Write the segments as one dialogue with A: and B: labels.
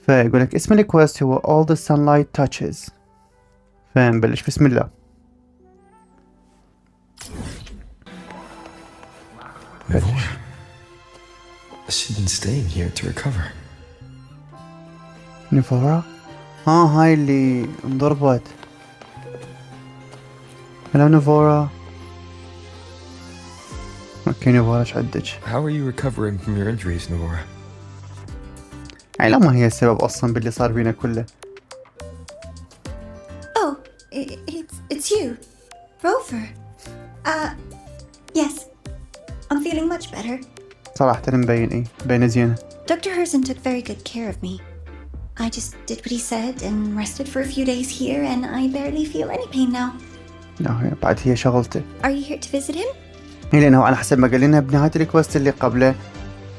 A: فيقول لك اسم الكويست هو all the sunlight touches. فنبلش بسم الله.
B: She's been staying here to recover.
A: نيفورا؟ هاي اللي انضربت. هلا نيفورا. اوكي نيفورا ايش عندك؟
B: How are you recovering from your injuries, Nora?
A: يعني لا ما هي السبب اصلا باللي صار بينا كله.
C: Oh, it's you, Rover. Yes, I'm feeling much better.
A: صراحة مبين مبين زينة.
C: Dr. Herson took very good care of me. I just did what he said and rested for a few days here, and I barely feel any pain now.
A: لا بعد هي شغلته.
C: Are you here to visit him?
A: هي لأنه على حسب ما قال لنا بنهاية الكويست اللي قبله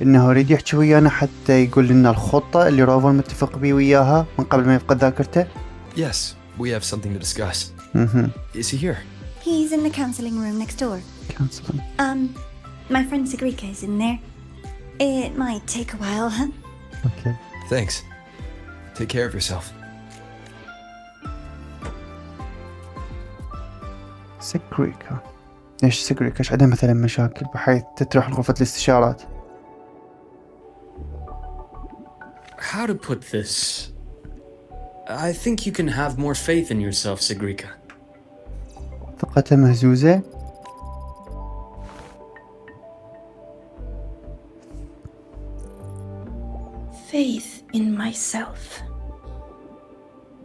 A: إنه يريد يحكي ويانا حتى يقول لنا الخطة اللي روفر متفق بيه وياها من قبل ما يفقد ذاكرته.
B: Yes, we have something to discuss. Is he here?
C: He's in the counseling room next door.
A: Counseling.
C: My friend Sigrika is in there. It might take a while, huh?
A: Okay.
B: Thanks. Take care of yourself.
A: سيجريكا. ليش سيجريكا؟ ايش عندها مثلا مشاكل بحيث تروح لغرفة الاستشارات؟
D: How to put this? I think you can have more faith in yourself, Sigrika.
A: ثقتها مهزوزة.
E: Faith in myself.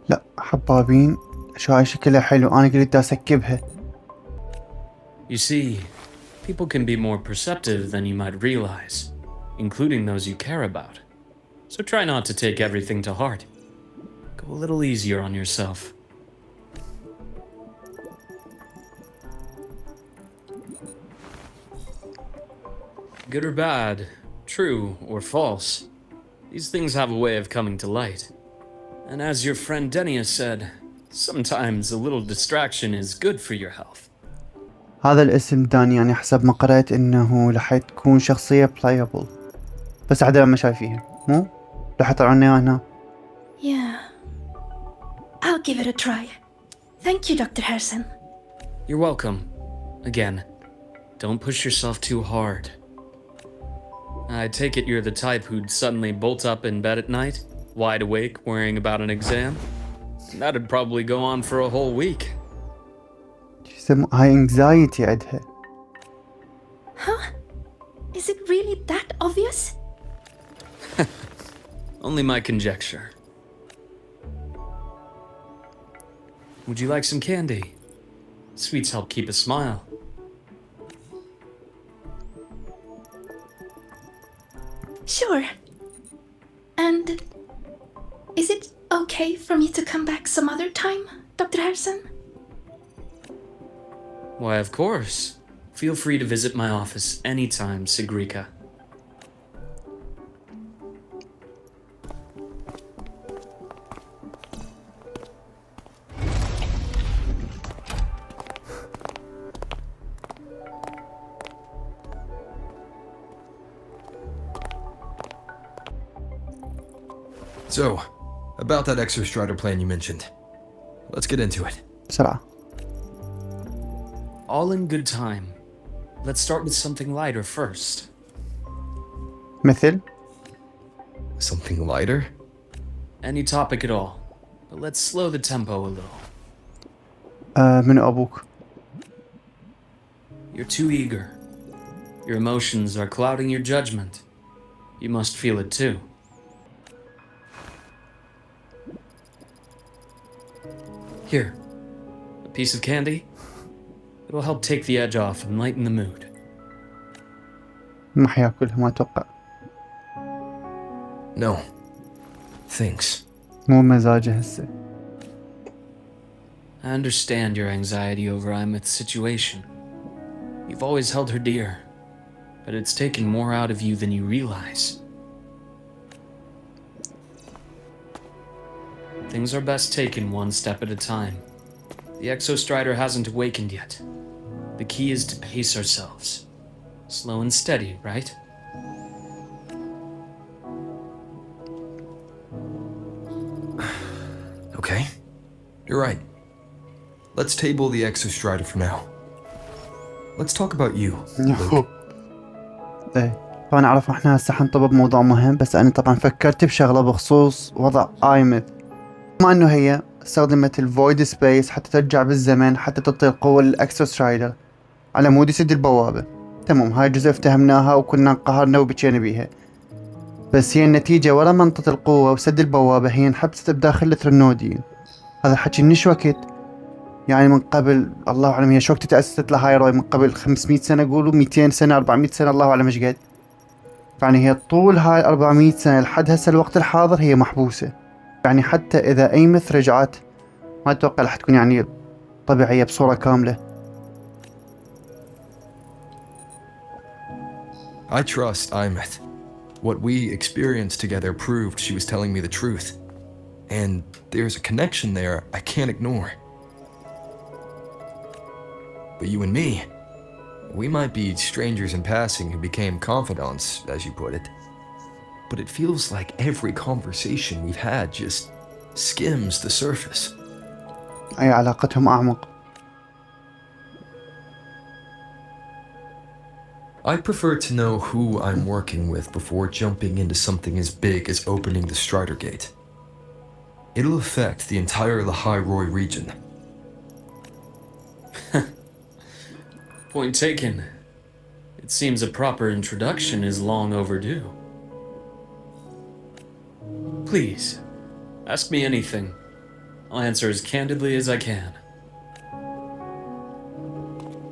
A: لا حبابين شو هاي شكلها حلو أنا قلت دا أسكبها.
D: You see, people can be more perceptive than you might realize, including those you care about. So try not to take everything to heart. Go a little easier on yourself. Good or bad, true or false, these things have a way of coming to light. And as your friend Denia said, sometimes a little distraction is good for your health.
A: هذا الاسم داني يعني حسب ما قرأت إنه راح تكون شخصية playable. بس عدل ما شايفيها مو؟ راح يطلعون لنا هنا.
E: Yeah. I'll give it a try. Thank you, Dr. Herson.
D: You're welcome. Again, don't push yourself too hard. I take it you're the type who'd suddenly bolt up in bed at night, wide awake, worrying about an exam? That'd probably go on for a whole week.
A: هاي anxiety عندها.
E: Huh? Is it really that obvious?
D: Only my conjecture. Would you like some candy? Sweets help keep a smile.
E: Sure. And is it okay for me to come back some other time, Dr. Herson?
D: Why, of course. Feel free to visit my office anytime, Sigrika.
B: So, about that exostrider plan you mentioned. Let's get into it.
A: بسرعة.
D: All in good time. Let's start with something lighter first.
A: مثل
B: Something lighter?
D: Any topic at all. But let's slow the tempo a little.
A: من أبوك.
D: You're too eager. Your emotions are clouding your judgment. You must feel it too. Here, a piece of candy. It'll help take the edge off and lighten the mood.
A: ما حياكلها ما أتوقع.
B: No. Thanks.
A: مو مزاجه هسه.
D: I understand your anxiety over Imeth's situation. You've always held her dear, but it's taken more out of you than you realize. Things are best taken one step at a time. The exostrider hasn't awakened yet. The key is to pace ourselves. Slow and steady, right?
B: Okay, you're right. Let's table the exostrider for now. Let's talk about you, Luke.
A: ايه طبعا اعرف احنا هسه حنطب بموضوع مهم، بس انا طبعا فكرت بشغلة بخصوص وضع ايمث. مع انه هي استخدمت الفويد سبيس حتى ترجع بالزمن حتى تعطي القوة للاكسوسترايدر على مود يسد البوابة. تمام، هاي الجزء افتهمناها وكنا انقهرنا وبكينا بيها، بس هي النتيجة ورا منطقة القوة وسد البوابة هي انحبست بداخل الثرنوديين. هذا الحكي منش وقت، يعني من قبل الله أعلم هي شو وقت تأسست لهايروي، من قبل 500 سنة قولوا 200 سنة 400 سنة الله أعلم ايش قد. يعني هي طول هاي 400 سنة لحد هسه الوقت الحاضر هي محبوسة. يعني حتى إذا أيمث رجعت ما أتوقع رح تكون يعني طبيعية بصورة كاملة.
B: I trust Imeth. What we experienced together proved she was telling me the truth. And there's a connection there I can't ignore. But you and me, we might be strangers in passing who became confidants, as you put it. But it feels like every conversation we've had just skims the surface.
A: أي علاقتهم أعمق.
B: I prefer to know who I'm working with before jumping into something as big as opening the Strider Gate. It'll affect the entire Lahai-Roi region.
D: Point taken. It seems a proper introduction is long overdue. Please, ask me anything. I'll answer as candidly as I can.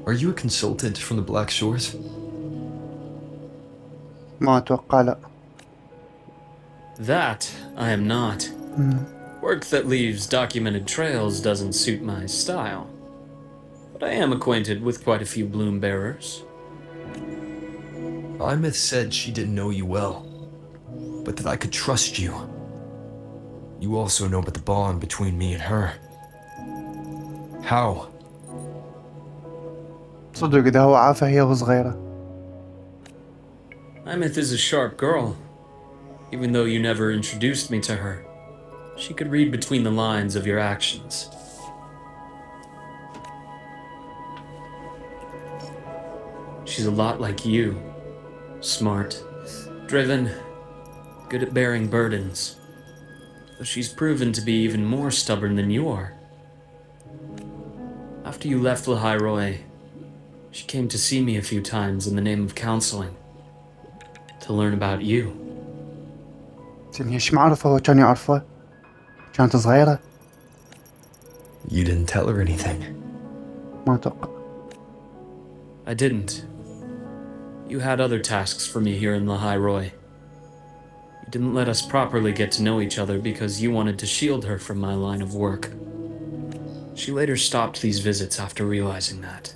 B: Are you a consultant from the Black Shores?
A: ما أتوقع لا.
D: That I am not. Work that leaves documented trails doesn't suit my style. But I am acquainted with quite a few bloom bearers.
B: Imeth said she didn't know you well, but that I could trust you. You also know about the bond between me and her. How?
A: صدق إذا هو عافى هي وصغيرة.
D: Imeth is a sharp girl. Even though you never introduced me to her, she could read between the lines of your actions. She's a lot like you. Smart, driven, good at bearing burdens. Though she's proven to be even more stubborn than you are. After you left Lahai-Roi, she came to see me a few times in the name of counseling. To learn about you.
A: زين هي ايش معرفة هو كان يعرفه؟ كانت صغيرة.
B: You didn't tell her anything.
A: ما أتوقع.
D: I didn't. You had other tasks for me here in Lahai-Roi. You didn't let us properly get to know each other because you wanted to shield her from my line of work. She later stopped these visits after realizing that.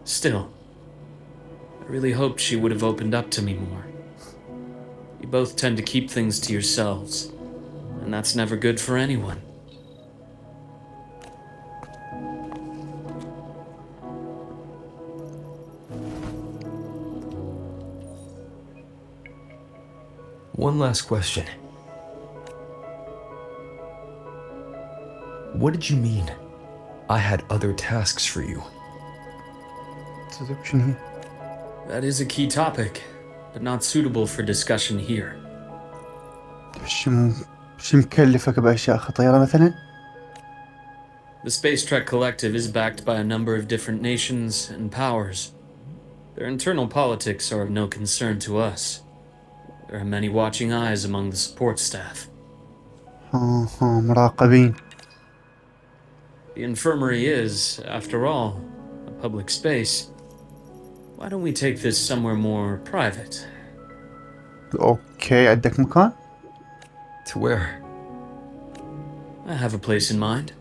D: Still, I really hoped she would have opened up to me more. You both tend to keep things to yourselves, and that's never good for anyone.
B: One last question. What did you mean? I had other tasks for you.
A: صدق شنو هي؟
D: That is a key topic, but not suitable for discussion here.
A: شو مكلفك بأشياء خطيرة مثلا؟
D: The Space Trek Collective is backed by a number of different nations and powers. Their internal politics are of no concern to us. There are many watching eyes among the support staff.
A: مراقبين.
D: The infirmary is, after all, a public space. Why don't we take this somewhere more private?
A: أوكي عندك مكان؟
B: To where?
D: I have a place in mind.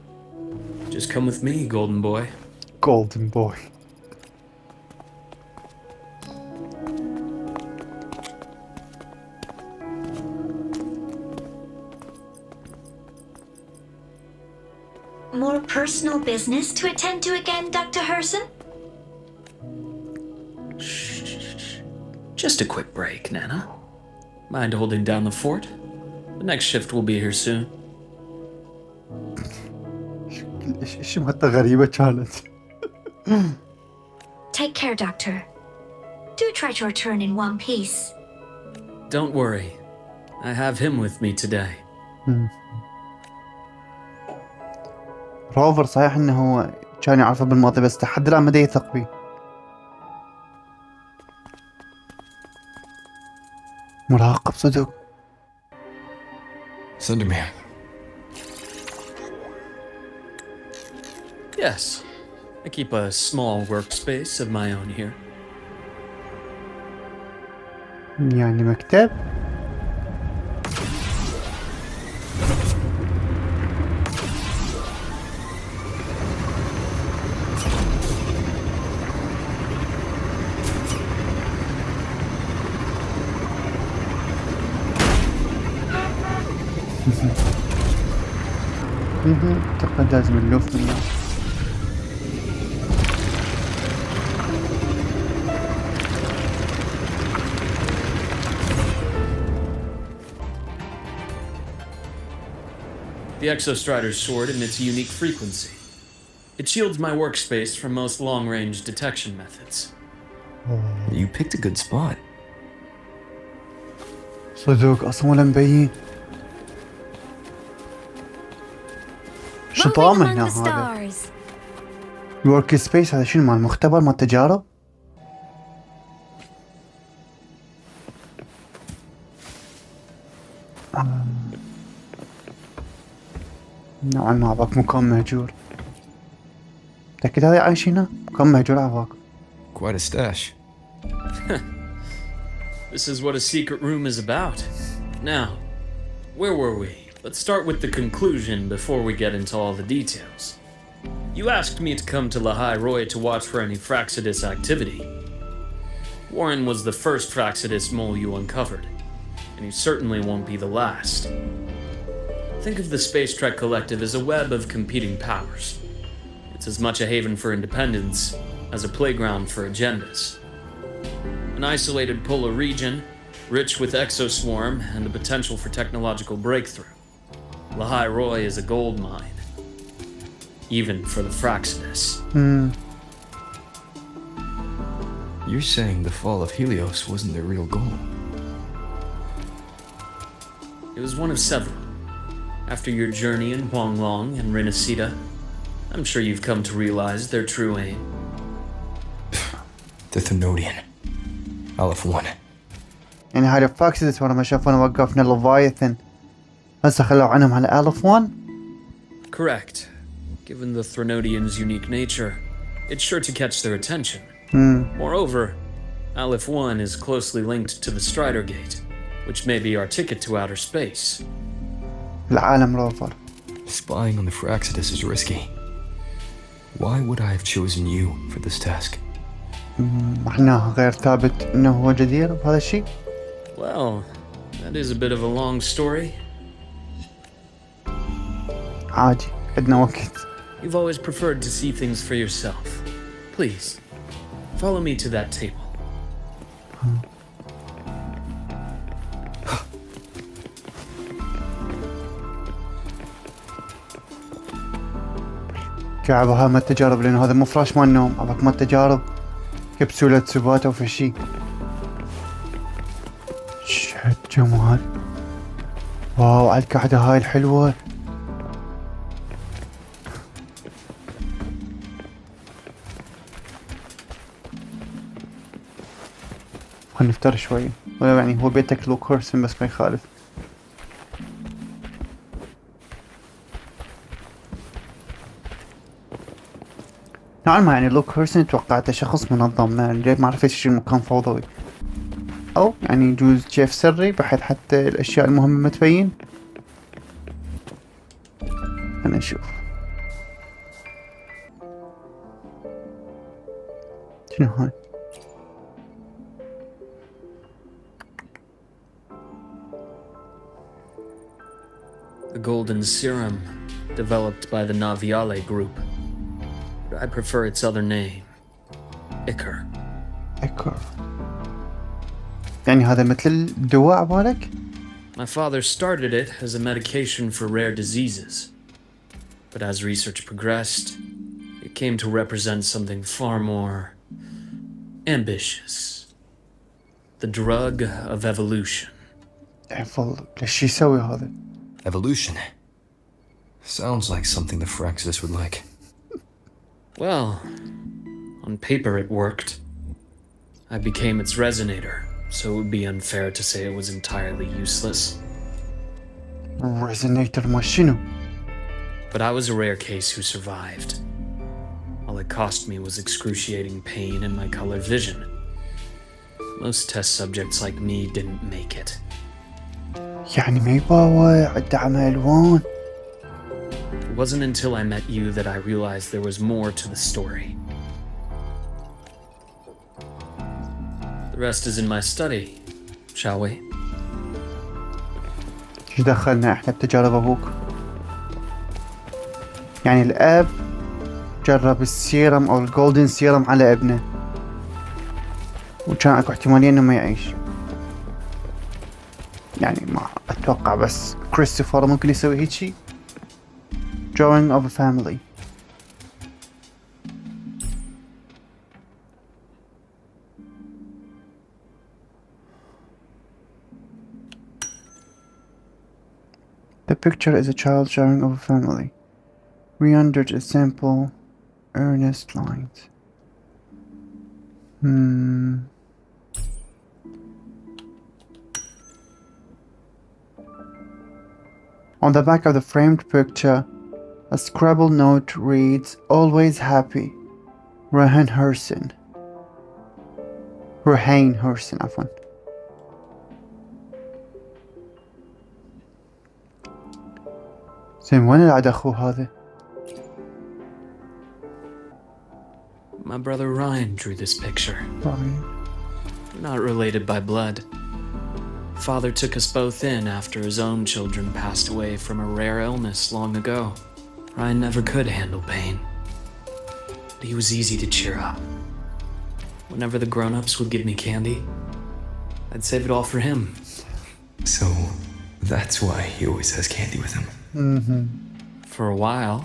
D: Just come with me, golden boy.
A: Golden boy.
C: More personal business to attend to again, Dr. Herson?
D: Just a quick break, Nana. Mind holding down the fort? The next shift will be here soon.
A: ايش محطة غريبة كانت.
F: Take care, Doctor. Do try to return in one piece.
D: Don't worry. I have him with me today.
A: روفر صحيح انه هو كان يعرفه بالماضي بس لحد الان ما يثق فيه. مراقب صدق.
B: Send him here.
D: Yes. I keep a small workspace of my own here.
A: يعني مكتب. اعتقد لازم نلوف منه.
D: The Exostrider's sword emits a unique frequency. It shields my workspace from most long-range detection methods.
B: You picked a good spot.
A: صدق اصلا ولا مبين. شو طعمه هنا هذا؟ الورك سبيس هذا شنو مال مختبر مال تجارب؟ نوعا ما عباك مكان مهجور. متأكد هذا عايش هنا؟ مكان مهجور عباك.
B: Quite a stash.
D: This is what a secret room is about. Now, where were we? Let's start with the conclusion before we get into all the details. You asked me to come to Lahai Roy to watch for any Fraxidus activity. Warren was the first Fraxidus mole you uncovered, and he certainly won't be the last. Think of the Space Trek Collective as a web of competing powers. It's as much a haven for independence as a playground for agendas. An isolated polar region, rich with exoswarm and the potential for technological breakthrough. Lahai Roy is a gold mine, even for the Fraxidus.
B: You're saying the fall of Helios wasn't their real goal?
D: It was one of several. After your journey in Huanglong and Renacida, I'm sure you've come to realize their true aim.
B: The Thenodian. Aleph 1.
A: يعني هاي الفراكسيدس ورا ما شافونا وقفنا الليفايثن هسه خلوا عنهم على ألف 1.
D: Correct. Given the Thenodian's unique nature, it's sure to catch their attention. Moreover, Aleph 1 is closely linked to the Strider Gate, which may be our ticket to outer space.
A: العالم روفر.
B: Spying on the Fraxidus is risky. Why would I have chosen you for this task?
A: معناها غير ثابت انه هو جدير بهذا الشيء.
D: Well, that is a bit of a long story.
A: عادي عندنا وقت.
D: You've always preferred to see things for yourself. Please, follow me to that table.
A: كعبها ما التجارب لأنه هذا مو فراش مال النوم، عباك ما التجارب كبسولة سبات أو في شي. شهد جمال. واو على القعدة هاي الحلوة. خلنا نفتر شوي، يعني هو بيتك لو كورسن بس ما يخالف. نوعا ما يعني لوك هيرسون توقعته شخص منظم، ما عرفت ايش المكان فوضوي، او يعني يجوز شيف سري بحيث حتى الاشياء المهمة ما تبين. خلنا نشوف شنو هاي.
D: The golden serum, developed by the Naviale group. I prefer its other name, Ichor.
A: Ichor. يعني هذا مثل الدواء عبالك؟
D: My father started it as a medication for rare diseases. But as research progressed, it came to represent something far more ambitious. The drug of evolution.
A: والله ليش يسوي هذا؟
B: Evolution. Sounds like something the Fraxis would like.
D: Well, on paper it worked. I became its resonator, so it would be unfair to say it was entirely useless.
A: resonator ما شنو؟
D: But I was a rare case who survived. All it cost me was excruciating pain and my color vision. Most test subjects like me didn't make it.
A: يعني ما يباوع عنده عمى ألوان.
D: It wasn't until I met you that I realized there was more to the story. The rest is in my study, shall we?
A: ايش دخلنا احنا بتجارب ابوك؟ يعني الاب جرب السيرم او الجولدن سيرم على ابنه وكان اكو احتمالية انه ما يعيش. يعني ما اتوقع بس كريستوفر ممكن يسوي هيجي. Drawing of a family. The picture is a child drawing of a family. Rendered a simple, earnest lines. On the back of the framed picture, a scribbled note reads, "Always happy, Rahan Hersen." Rahain Hersen, عفوا. زين وين العاد أخوه هذا؟
D: My brother Ryan drew this picture.
A: Ryan.
D: We're not related by blood. Father took us both in after his own children passed away from a rare illness long ago. Ryan never could handle pain. But he was easy to cheer up. Whenever the grown-ups would give me candy, I'd save it all for him.
B: So, that's why he always has candy with him.
D: For a while,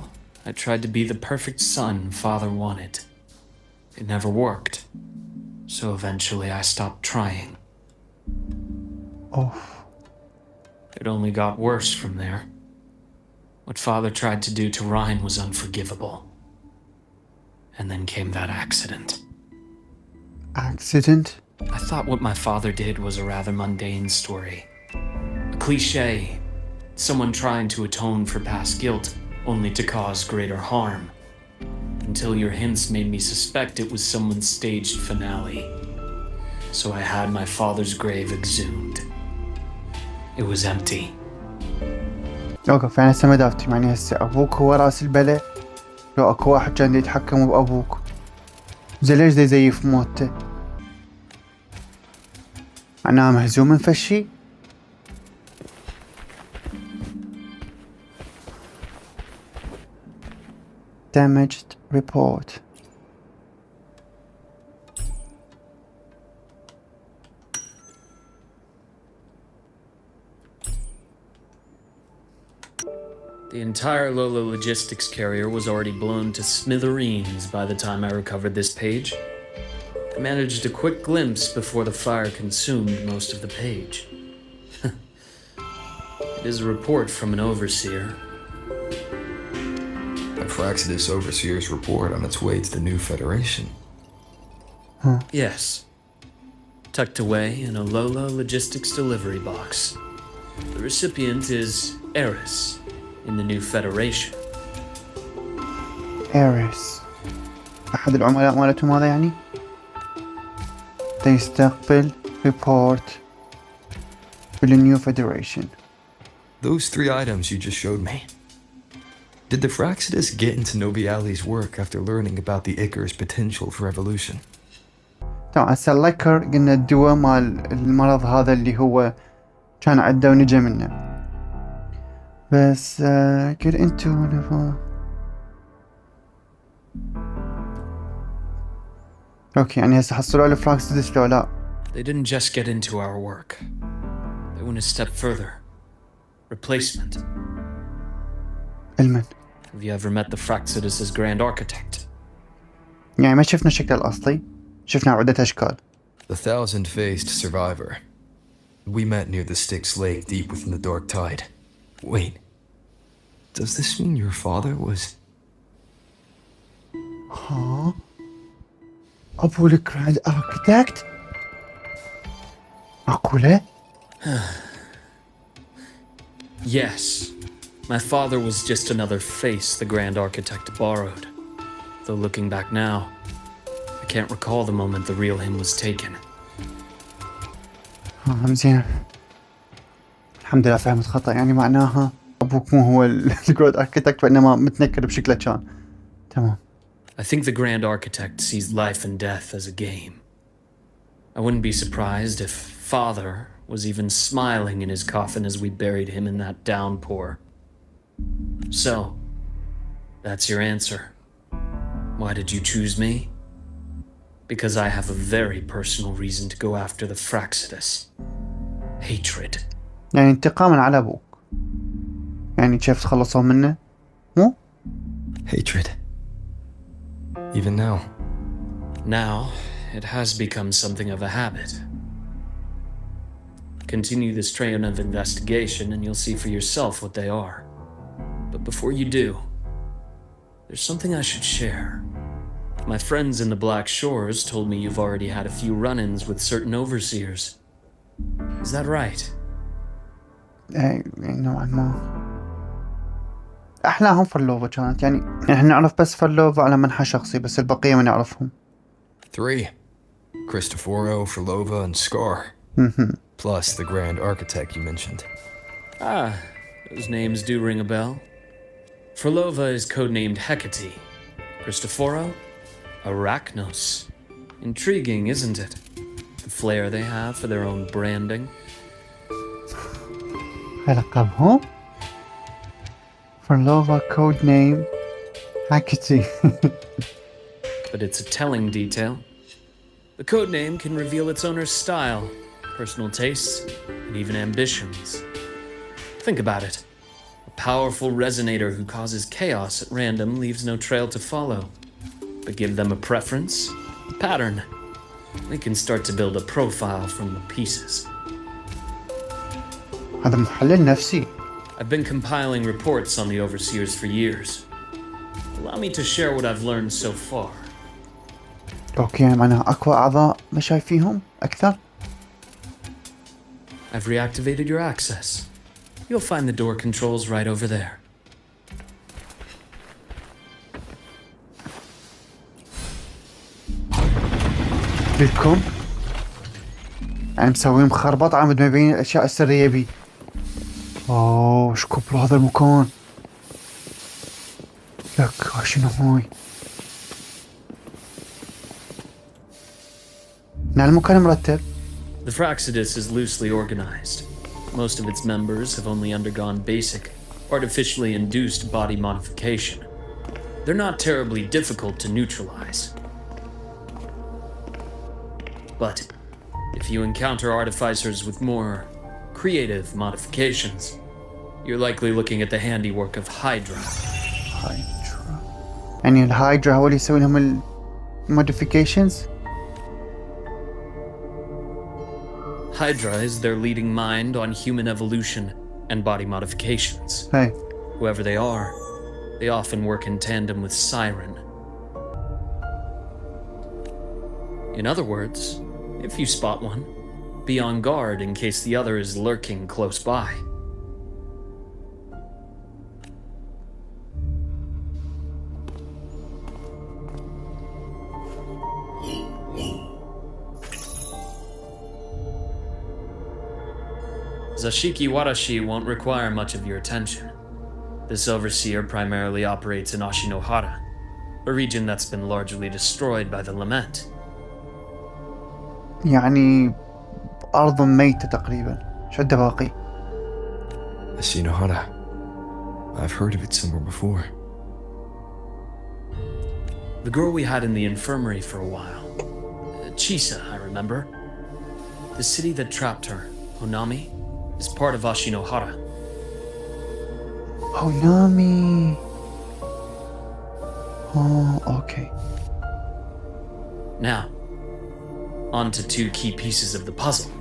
D: I tried to be the perfect son Father wanted. It never worked. So eventually I stopped trying.
A: Oh.
D: It only got worse from there. What Father tried to do to Ryan was unforgivable. And then came that accident.
A: Accident?
D: I thought what my father did was a rather mundane story. A cliché. Someone trying to atone for past guilt, only to cause greater harm. Until your hints made me suspect it was someone's staged finale. So I had my father's grave exhumed. It was empty.
A: اوقف يعني هسه ما دافتي يعني هسه ابوك هو راس البلا لو اكو واحد كان يتحكم بابوك زي ليش زي يزيف موته معناها مهزوم من فشي. Damaged report.
D: The entire Lola logistics carrier was already blown to smithereens by the time I recovered this page. I managed a quick glimpse before the fire consumed most of the page. It is a report from an overseer.
B: A Fraxidus Overseer's report on its way to the new Federation.
D: Yes. Tucked away in a Lola logistics delivery box. The recipient is Eris in the new Federation.
A: Eris أحد العملاء مالتهم هذا يعني تستقبل report بالنيو Federation.
B: Those three items you just showed me. Did the Fraxidus get into Noviali's work after learning about the Icar's potential for evolution?
A: تمام هسه اللايكر قلنا الدواء مال المرض هذا اللي هو كان عنده ونجا منه بس get into whatever. اوكي يعني هسه حصلوا على الفراكسيدس لو لا.
D: They didn't just get into our work. They went a step further. Replacement.
A: علما.
D: Have you ever met the Fraksidis' grand architect?
A: يعني ما شفنا شكله الأصلي، شفنا عدة أشكال.
B: The thousand-faced survivor. We met near the Styx Lake deep within the dark tide. Wait. Does this mean your father was...
A: ها؟ أبو الجراند أركيتكت؟ معقولة؟
D: Yes. My father was just another face the grand architect borrowed. Though looking back now, I can't recall the moment the real him was taken.
A: زين. الحمد لله فهمت خطأ، يعني معناها أبوك مو هو الجراند أركيتكت وإنما متنكر بشكله كان. تمام.
D: I think the grand architect sees life and death as a game. I wouldn't be surprised if father was even smiling in his coffin as we buried him in that downpour. So, that's your answer. Why did you choose me? Because I have a very personal reason to go after the Fraksidis. Hatred.
A: يعني انتقاما على أبوك. يعني كيف تخلصون منه؟ مو؟
B: Hatred. Even now.
D: Now, it has become something of a habit. Continue this train of investigation and you'll see for yourself what they are. But before you do, there's something I should share. My friends in the Black Shores told me you've already had a few run-ins with certain overseers. Is that right?
A: إيه نوعا ما. أحلاهم فلوفا كانت، يعني إحنا نعرف بس فلوفا على منحى شخصي، بس البقية ما نعرفهم.
B: 3. Cristoforo, Frolova, and Scar. Plus the grand architect you mentioned.
D: Ah, those names do ring a bell. Frolova is codenamed Hecate. Cristoforo? Arachnos. Intriguing, isn't it? The flair they have for their own branding.
A: لقبهم؟ فلوفا code name Hecate.
D: But it's a telling detail. The codename can reveal its owner's style, personal tastes, and even ambitions. Think about it. A powerful resonator who causes chaos at random leaves no trail to follow. But give them a preference, a pattern. They can start to build a profile from the pieces.
A: هذا محلل نفسي.
D: I've been compiling reports on the overseers for years. Allow me to share what I've learned so far.
A: أوكي، يعني معناها أقوى أعضاء ما شايفيهم أكثر؟
D: I've reactivated your access. You'll find the door controls right over there.
A: لكم؟ يعني مسوي مخربط عم بدهم يبين الأشياء السرية بي. أوه شو كبر هذا المكان. لك شنو هاي؟ نعم المكان مرتب.
D: The Fraksidis is loosely organized. Most of its members have only undergone basic, artificially induced body modification. They're not terribly difficult to neutralize. But if you encounter artificers with more creative modifications, you're likely looking at the handiwork of Hydra.
A: هايدرا. يعني الهايدرا هو اللي يسوي لهم الموديفيكيشنز؟
D: Hydra is their leading mind on human evolution and body modifications.
A: هاي.
D: Whoever they are, they often work in tandem with Siren. In other words, if you spot one, be on guard in case the other is lurking close by. Zashiki Warashi won't require much of your attention. This overseer primarily operates in Ashinohara, a region that's been largely destroyed by the lament.
A: يعني أرض ميتة تقريبا. شو عنده باقي؟
B: Ashinohara. I've heard of it somewhere before.
D: The girl we had in the infirmary for a while. Chisa, I remember. The city that trapped her, Honami, is part of Ashinohara.
A: هونامي. Okay.
D: Now, on to two key pieces of the puzzle.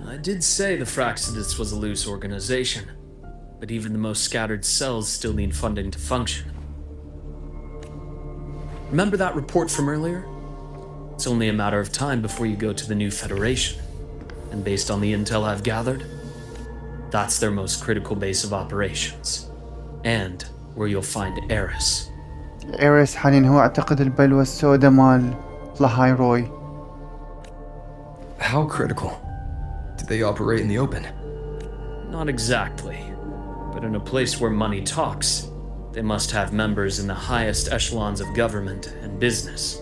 D: I did say the Fraxidus was a loose organization, but even the most scattered cells still need funding to function. Remember that report from earlier? It's only a matter of time before you go to the new Federation, and based on the intel I've gathered, that's their most critical base of operations, and where you'll find Eris.
A: إيريس حاليا هو اعتقد البلوى السوداء مال لهاي روي.
B: How critical? Do they operate in the open?
D: Not exactly, but in a place where money talks, they must have members in the highest echelons of government and business.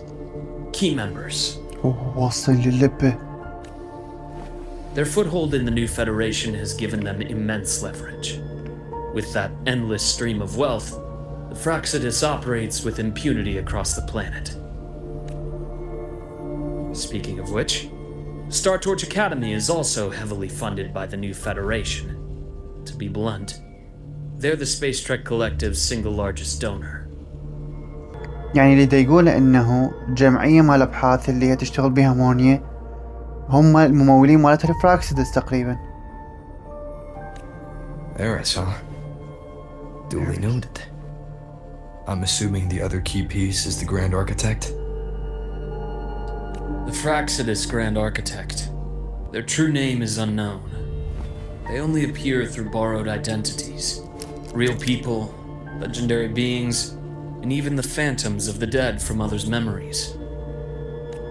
D: Key members.
A: واصل للبة.
D: Their foothold in the new Federation has given them immense leverage. With that endless stream of wealth, the Fraxidus operates with impunity across the planet. Speaking of which, Star Torch Academy is also heavily funded by the new Federation. To be blunt, they're the Space Trek Collective's single largest donor.
A: يعني اللي دا يقوله انه جمعية مال ابحاث اللي هي تشتغل بها مونيا هم الممولين مالتها الفراكسيدس تقريبا.
B: Eris, huh? Duly noted. I'm assuming the other key piece is the Grand Architect?
D: The Fraxidus Grand Architect. Their true name is unknown. They only appear through borrowed identities. Real people, legendary beings, and even the phantoms of the dead from others' memories.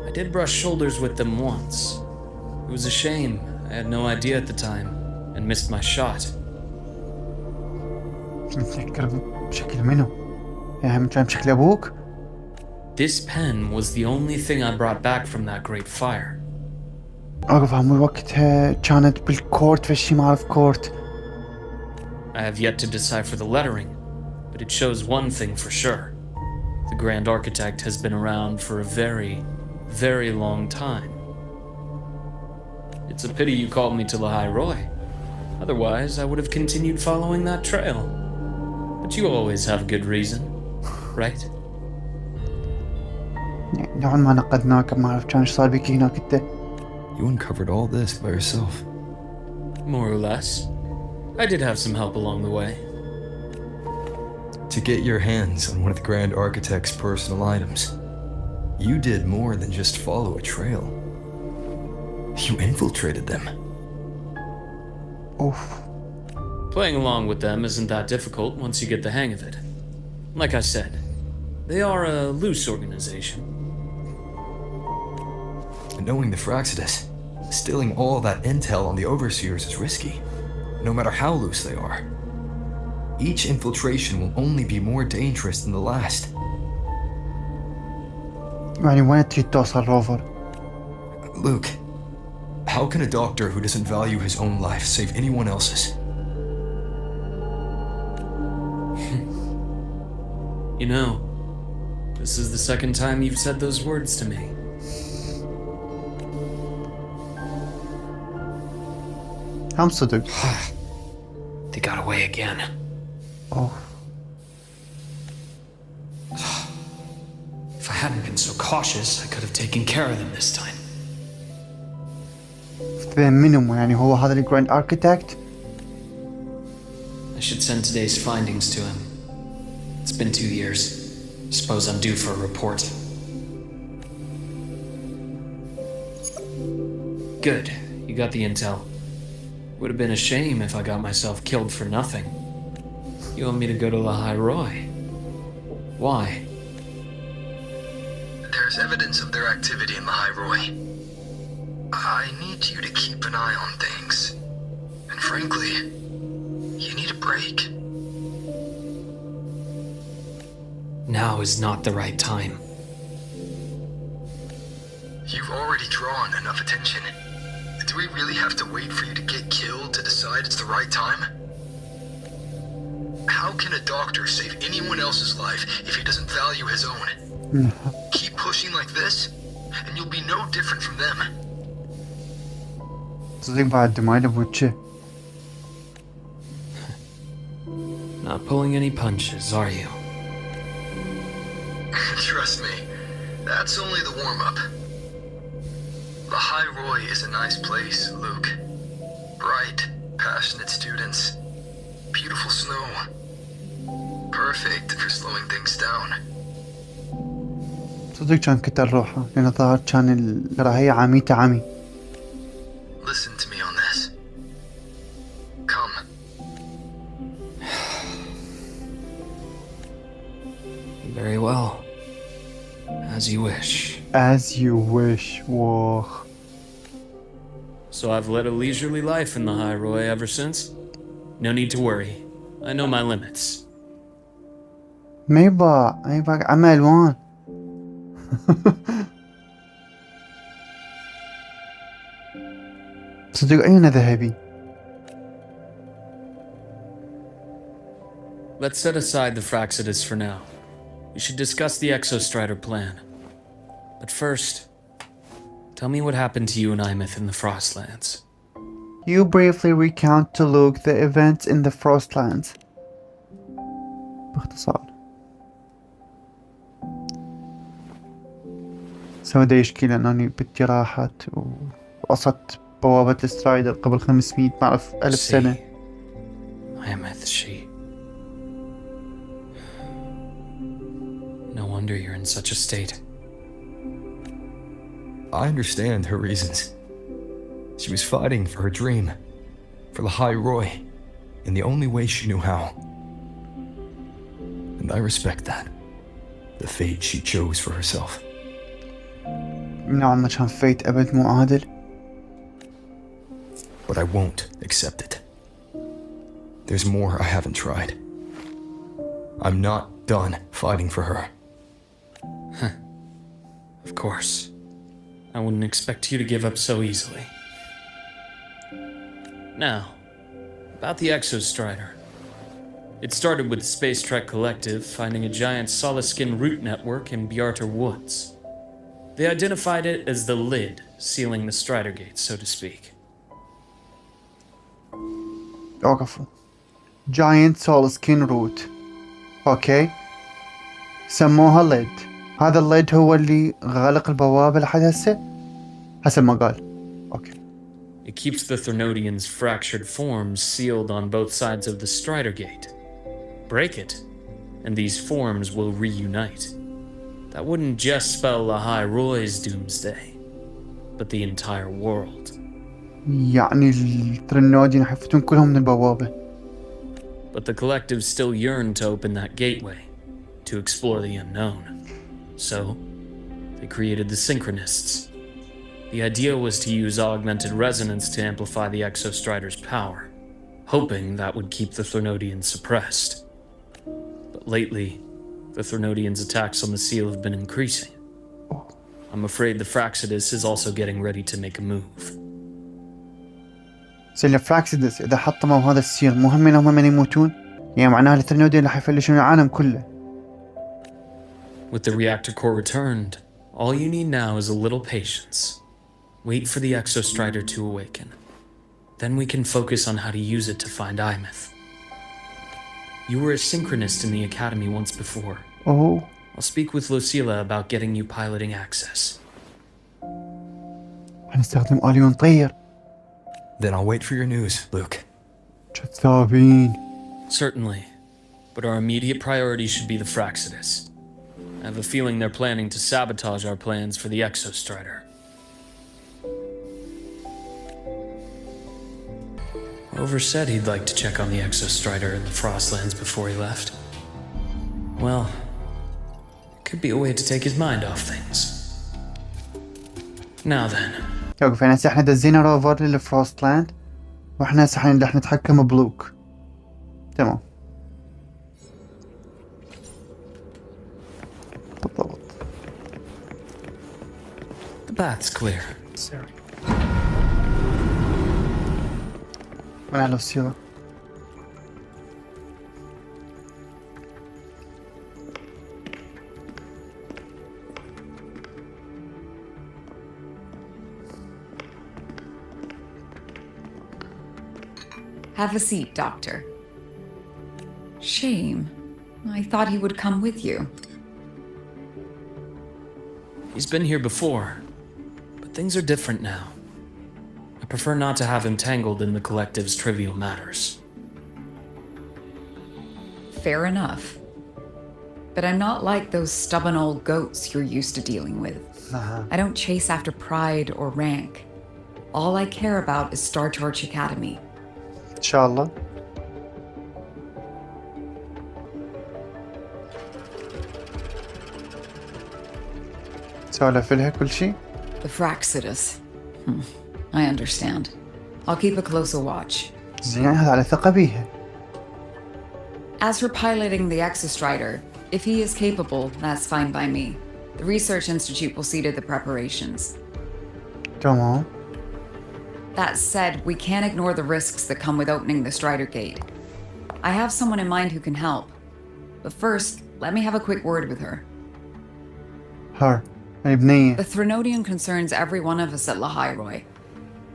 D: I did brush shoulders with them once. It was a shame. I had no idea at the time, and missed my shot.
A: متذكر بشكل منو؟ يعني كان بشكل ابوك؟
D: This pen was the only thing I brought back from that great fire.
A: اعرف عمر وقتها كانت بالكورت فشي ما اعرف كورت.
D: I have yet to decipher the lettering, but it shows one thing for sure. The Grand Architect has been around for a very, very long time. It's a pity you called me to Lahai Roy. Otherwise, I would have continued following that trail. But you always have good reason, right?
A: نوعا ما نقدناك ما اعرف كان ايش صار بك هناك انت.
B: You uncovered all this by yourself.
D: More or less. I did have some help along the way.
B: To get your hands on one of the Grand Architect's personal items, you did more than just follow a trail. You infiltrated them.
A: اوف.
D: Playing along with them isn't that difficult once you get the hang of it. Like I said, they are a loose organization.
B: And knowing the Fraxidus, stealing all that intel on the Overseers is risky, no matter how loose they are. Each infiltration will only be more dangerous than the last.
A: يعني وين تريد توصل روفر؟
B: Luke, how can a doctor who doesn't value his own life save anyone else's?
D: You know, this is the second time you've said those words to me.
A: هم صدق.
D: They got away again.
A: اوف.
D: If I hadn't been so cautious, I could have taken care of them this time.
A: فين منهم يعني هو هذا الجراند اركيتكت؟
D: I should send today's findings to him. It's been 2 years. Suppose I'm due for a report. Good. You got the intel. Would have been a shame if I got myself killed for nothing. You want me to go to Lahai Roy? Why?
B: There's evidence of their activity in Lahai Roy. I need you to keep an eye on things. And frankly, you need a break.
D: Now is not the right time.
B: You've already drawn enough attention. Do we really have to wait for you to get killed to decide it's the right time? How can a doctor save anyone else's life if he doesn't value his own? Keep pushing like this, and you'll be no different from them.
A: صدق بعد دماغي بوجهه.
D: Not pulling any punches, are you?
B: Trust me, that's only the warm-up. The High Roy is a nice place, Luke. Bright, passionate students. Beautiful snow. Perfect for slowing things down.
A: صدق كان كتر روحه لأن ظهر كان الكراهية عميته عمي.
B: Listen to me on this. Come.
D: Very well. As you wish.
A: As you wish. واخ.
D: So I've led a leisurely life in the High Roy ever since. No need to worry. I know my limits.
A: ما يباع عمى ألوان. صدق عيونه ذهبي.
D: Let's set aside the Fraxidus for now. We should discuss the Exostrider plan. But first, tell me what happened to you and Imeth in the Frostlands.
A: You briefly recount to Luke the events in the Frostlands. باختصار. سوى يشكي لأنني بنتي راحت وقصت بوابة السترايدر قبل 500 ما أعرف 1000 سنة.
D: Imeth, she... No wonder you're in such a state.
B: I understand her reasons. She was fighting for her dream, for the High Roy, in the only way she knew how. And I respect that. The fate she chose for herself.
A: نوعا ما كان فيت أبد مو عادل.
B: But I won't accept it. There's more I haven't tried. I'm not done fighting for her.
D: Of course. I wouldn't expect you to give up so easily. Now, about the Exostrider. It started with the Space Trek Collective finding a giant solid-skin root network in Bjarter Woods. They identified it as the lid sealing the Strider Gate, so to speak.
A: وقفوا. Giant Soul Skin Root. أوكي. سموها ليد. هذا الليد هو اللي غلق البوابة لحد هسه حسب ما قال. أوكي.
D: It keeps the Thernodians' fractured forms sealed on both sides of the Strider Gate. Break it, and these forms will reunite. That wouldn't just spell the High Roy's doomsday, but the entire world.
A: يعني الثرنوديين حيفتون كلهم من البوابة.
D: But the Collective still yearned to open that gateway, to explore the unknown. So, they created the Synchronists. The idea was to use augmented resonance to amplify the Exostrider's power, hoping that would keep the Thernodians suppressed. But lately, the Thernodians' attacks on the seal have been increasing. I'm afraid the Fraxidus is also getting ready to make a move.
A: زي الفراكسيدس إذا حطموا هذا السيل مهم إنهم من يموتون. يعني معناها الثرنوديين اللي حيفلشون العالم كله.
D: With the reactor core returned, all you need now is a little patience. Wait for the Exostrider to awaken. Then we can focus on how to use it to find Imeth. You were a synchronist in the academy once before.
A: Oh.
D: I'll speak with Lucilla about getting you piloting access.
A: حنستخدم آليون طير.
B: Then I'll wait for your news, Luke.
A: كذابين.
D: Certainly, but our immediate priority should be the Fraxidus. I have a feeling they're planning to sabotage our plans for the Exostrider. Rover said he'd like to check on the Exostrider in the Frostlands before he left. Well, it could be a way to take his mind off things. Now then.
A: يوقف يعني هسه احنا دزينا روفر للفروستلاند واحنا هسه رح نتحكم بلوك. تمام. بالضبط.
D: The path's clear.
A: وين على السيارة؟
G: Have a seat, Doctor. Shame. I thought he would come with you.
D: He's been here before, but things are different now. I prefer not to have him tangled in the collective's trivial matters.
G: Fair enough. But I'm not like those stubborn old goats you're used to dealing with. I don't chase after pride or rank. All I care about is Star Torch Academy.
A: إن شاء الله. سولف لها كل شيء.
G: The Fraxidus. I understand. I'll keep a closer watch.
A: زين هذا على ثقة بيها.
G: As for piloting the Exostrider, if he is capable, that's fine by me. The Research Institute will see to the preparations.
A: تمام.
G: That said, we can't ignore the risks that come with opening the Strider Gate. I have someone in mind who can help. But first, let me have a quick word with her.
A: Her. أي بنية.
G: The Threnodian concerns every one of us at Lahairoi.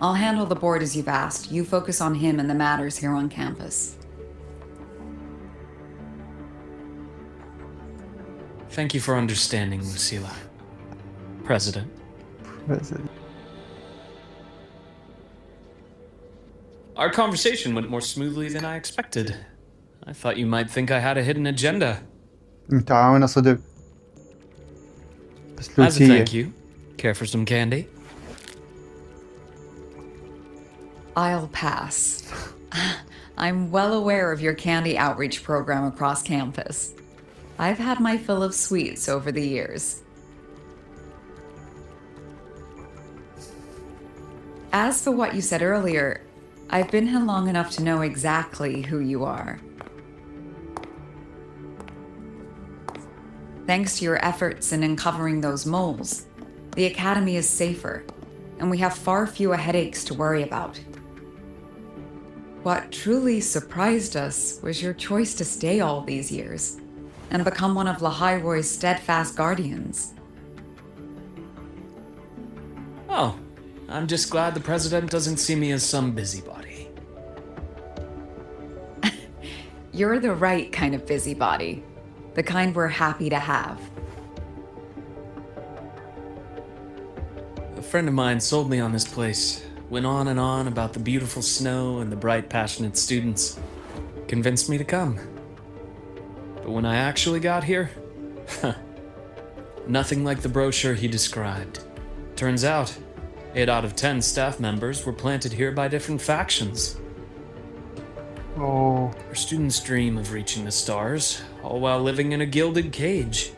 G: I'll handle the board as you've asked. You focus on him and the matters here on campus.
D: Thank you for understanding, Lucila. President. Our conversation went more smoothly than I expected. I thought you might think I had a hidden agenda.
A: متعاونة صدق. بس
D: As a
A: لوتية.
D: thank you, care for some candy?
G: I'll pass. I'm well aware of your candy outreach program across campus. I've had my fill of sweets over the years. As for what you said earlier, I've been here long enough to know exactly who you are. Thanks to your efforts in uncovering those moles, the Academy is safer, and we have far fewer headaches to worry about. What truly surprised us was your choice to stay all these years and become one of Lahairoi's steadfast guardians.
D: Oh, I'm just glad the president doesn't see me as some busybody.
G: You're the right kind of busybody, the kind we're happy to have.
D: A friend of mine sold me on this place, went on and on about the beautiful snow and the bright, passionate students. Convinced me to come. But when I actually got here, nothing like the brochure he described. Turns out, 8 out of 10 staff members were planted here by different factions.
A: Oh.
D: Our students dream of reaching the stars, all while living in a gilded cage.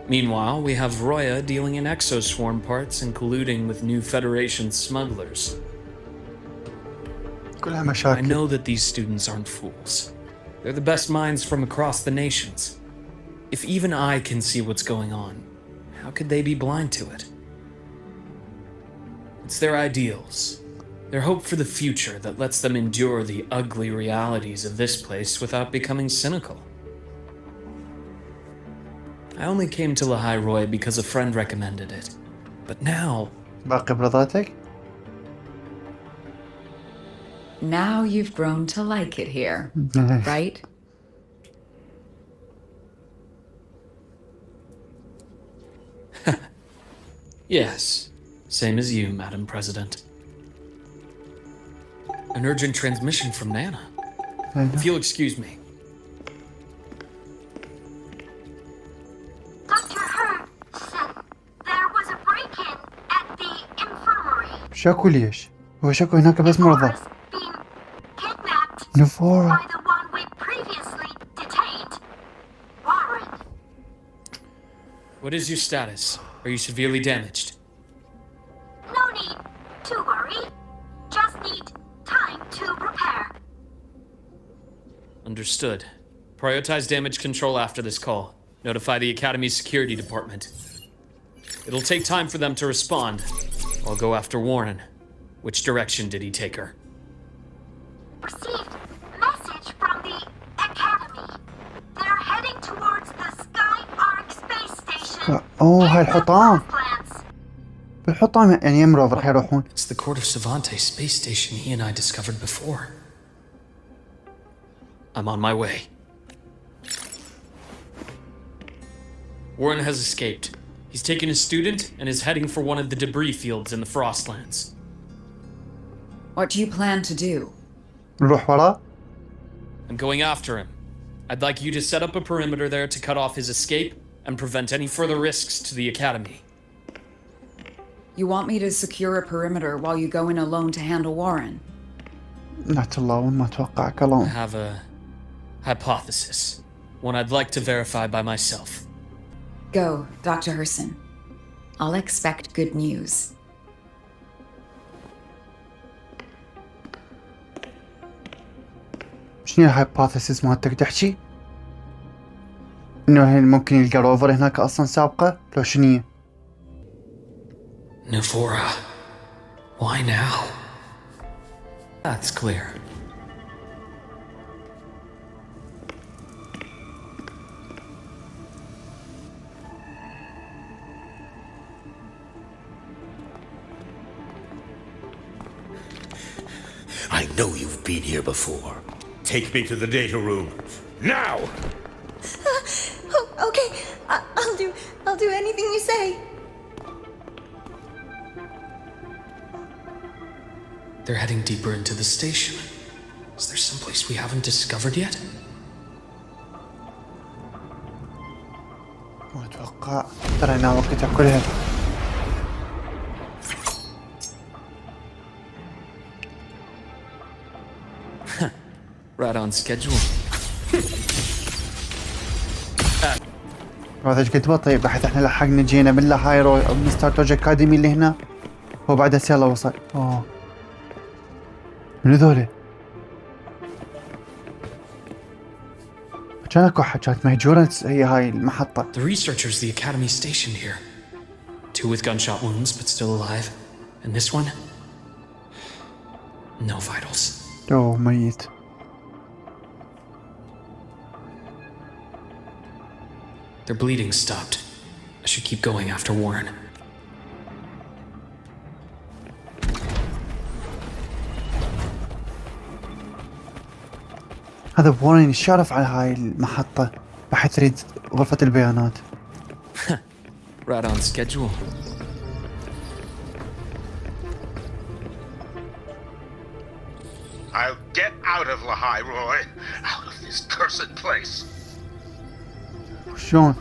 D: Meanwhile, we have Roya dealing in exoswarm parts and colluding with new Federation smugglers.
A: كلها
D: I
A: مشاكل.
D: know that these students aren't fools. They're the best minds from across the nations. If even I can see what's going on, how could they be blind to it? It's their ideals, their hope for the future that lets them endure the ugly realities of this place without becoming cynical. I only came to Lahairoi because a friend recommended it. But now,
A: باقي برضاتك؟
G: Now you've grown to like it here, right?
D: yes, same as you, Madam President. An urgent transmission from Nana. If you'll excuse me.
F: Dr. Hurd said there was a break-in at the infirmary.
A: شكو ليش؟ هو شكو هناك بس مرضى.
F: Nora's been kidnapped
A: نفورة.
F: by the one we previously detained, Warren.
D: What is your status? Are you severely damaged?
F: No need to worry. Just need time to prepare.
D: Understood. Prioritize damage control after this call. Notify the Academy's security department. It'll take time for them to respond. I'll go after Warren. Which direction did he take her?
F: Received message from the Academy. They're heading towards the Sky Arc space station.
A: أوه هاي
F: in the
A: الحطام.
F: power plants.
A: بالحطام يعني يمرض راح يروحون.
D: It's the Court of Savante space station he and I discovered before. I'm on my way. Warren has escaped. He's taken a student and is heading for one of the debris fields in the Frostlands.
G: What do you plan to do?
A: نروح وراه.
D: I'm going after him. I'd like you to set up a perimeter there to cut off his escape and prevent any further risks to the Academy.
G: You want me to secure a perimeter while you go in alone to handle Warren?
A: نعت الله ما أتوقعك
D: I
A: alone.
D: have a hypothesis, one I'd like to verify by myself.
G: Go, Dr. Herson. I'll expect good news.
A: شنو الهايبوثيسيس مالتك تحكي؟ إنه ممكن يلقى روفر هناك أصلا سابقة؟ لو شنو؟
D: Navora. Why now? That's clear.
H: I know you've been here before. Take me to the data room. Now!
C: Oh, okay. I'll do anything you say.
D: They're heading deeper into the station. Is there someplace we haven't discovered yet?
A: ما أتوقع ترى إنها وقتها كلها.
D: Right on schedule.
A: هذا ايش قد بطيء بحيث احنا لحقنا جينا من هايرو او من ستارت اكاديمي اللي هنا. هو بعد هسه يلا وصل. اوه من ذولي؟ كان اكو حاجات مهجورة هي هاي المحطة.
D: The researchers the Academy stationed here. 2 with gunshot wounds but still alive. And this one? No vitals.
A: اوه ميت.
D: Their bleeding stopped. I should keep going after Warren.
A: هذا وارن يشرف على هاي المحطة بحيث يريد غرفة البيانات.
D: Right on schedule.
H: I'll get out of Lahai, Roy. Out of this cursed place.
A: شلون؟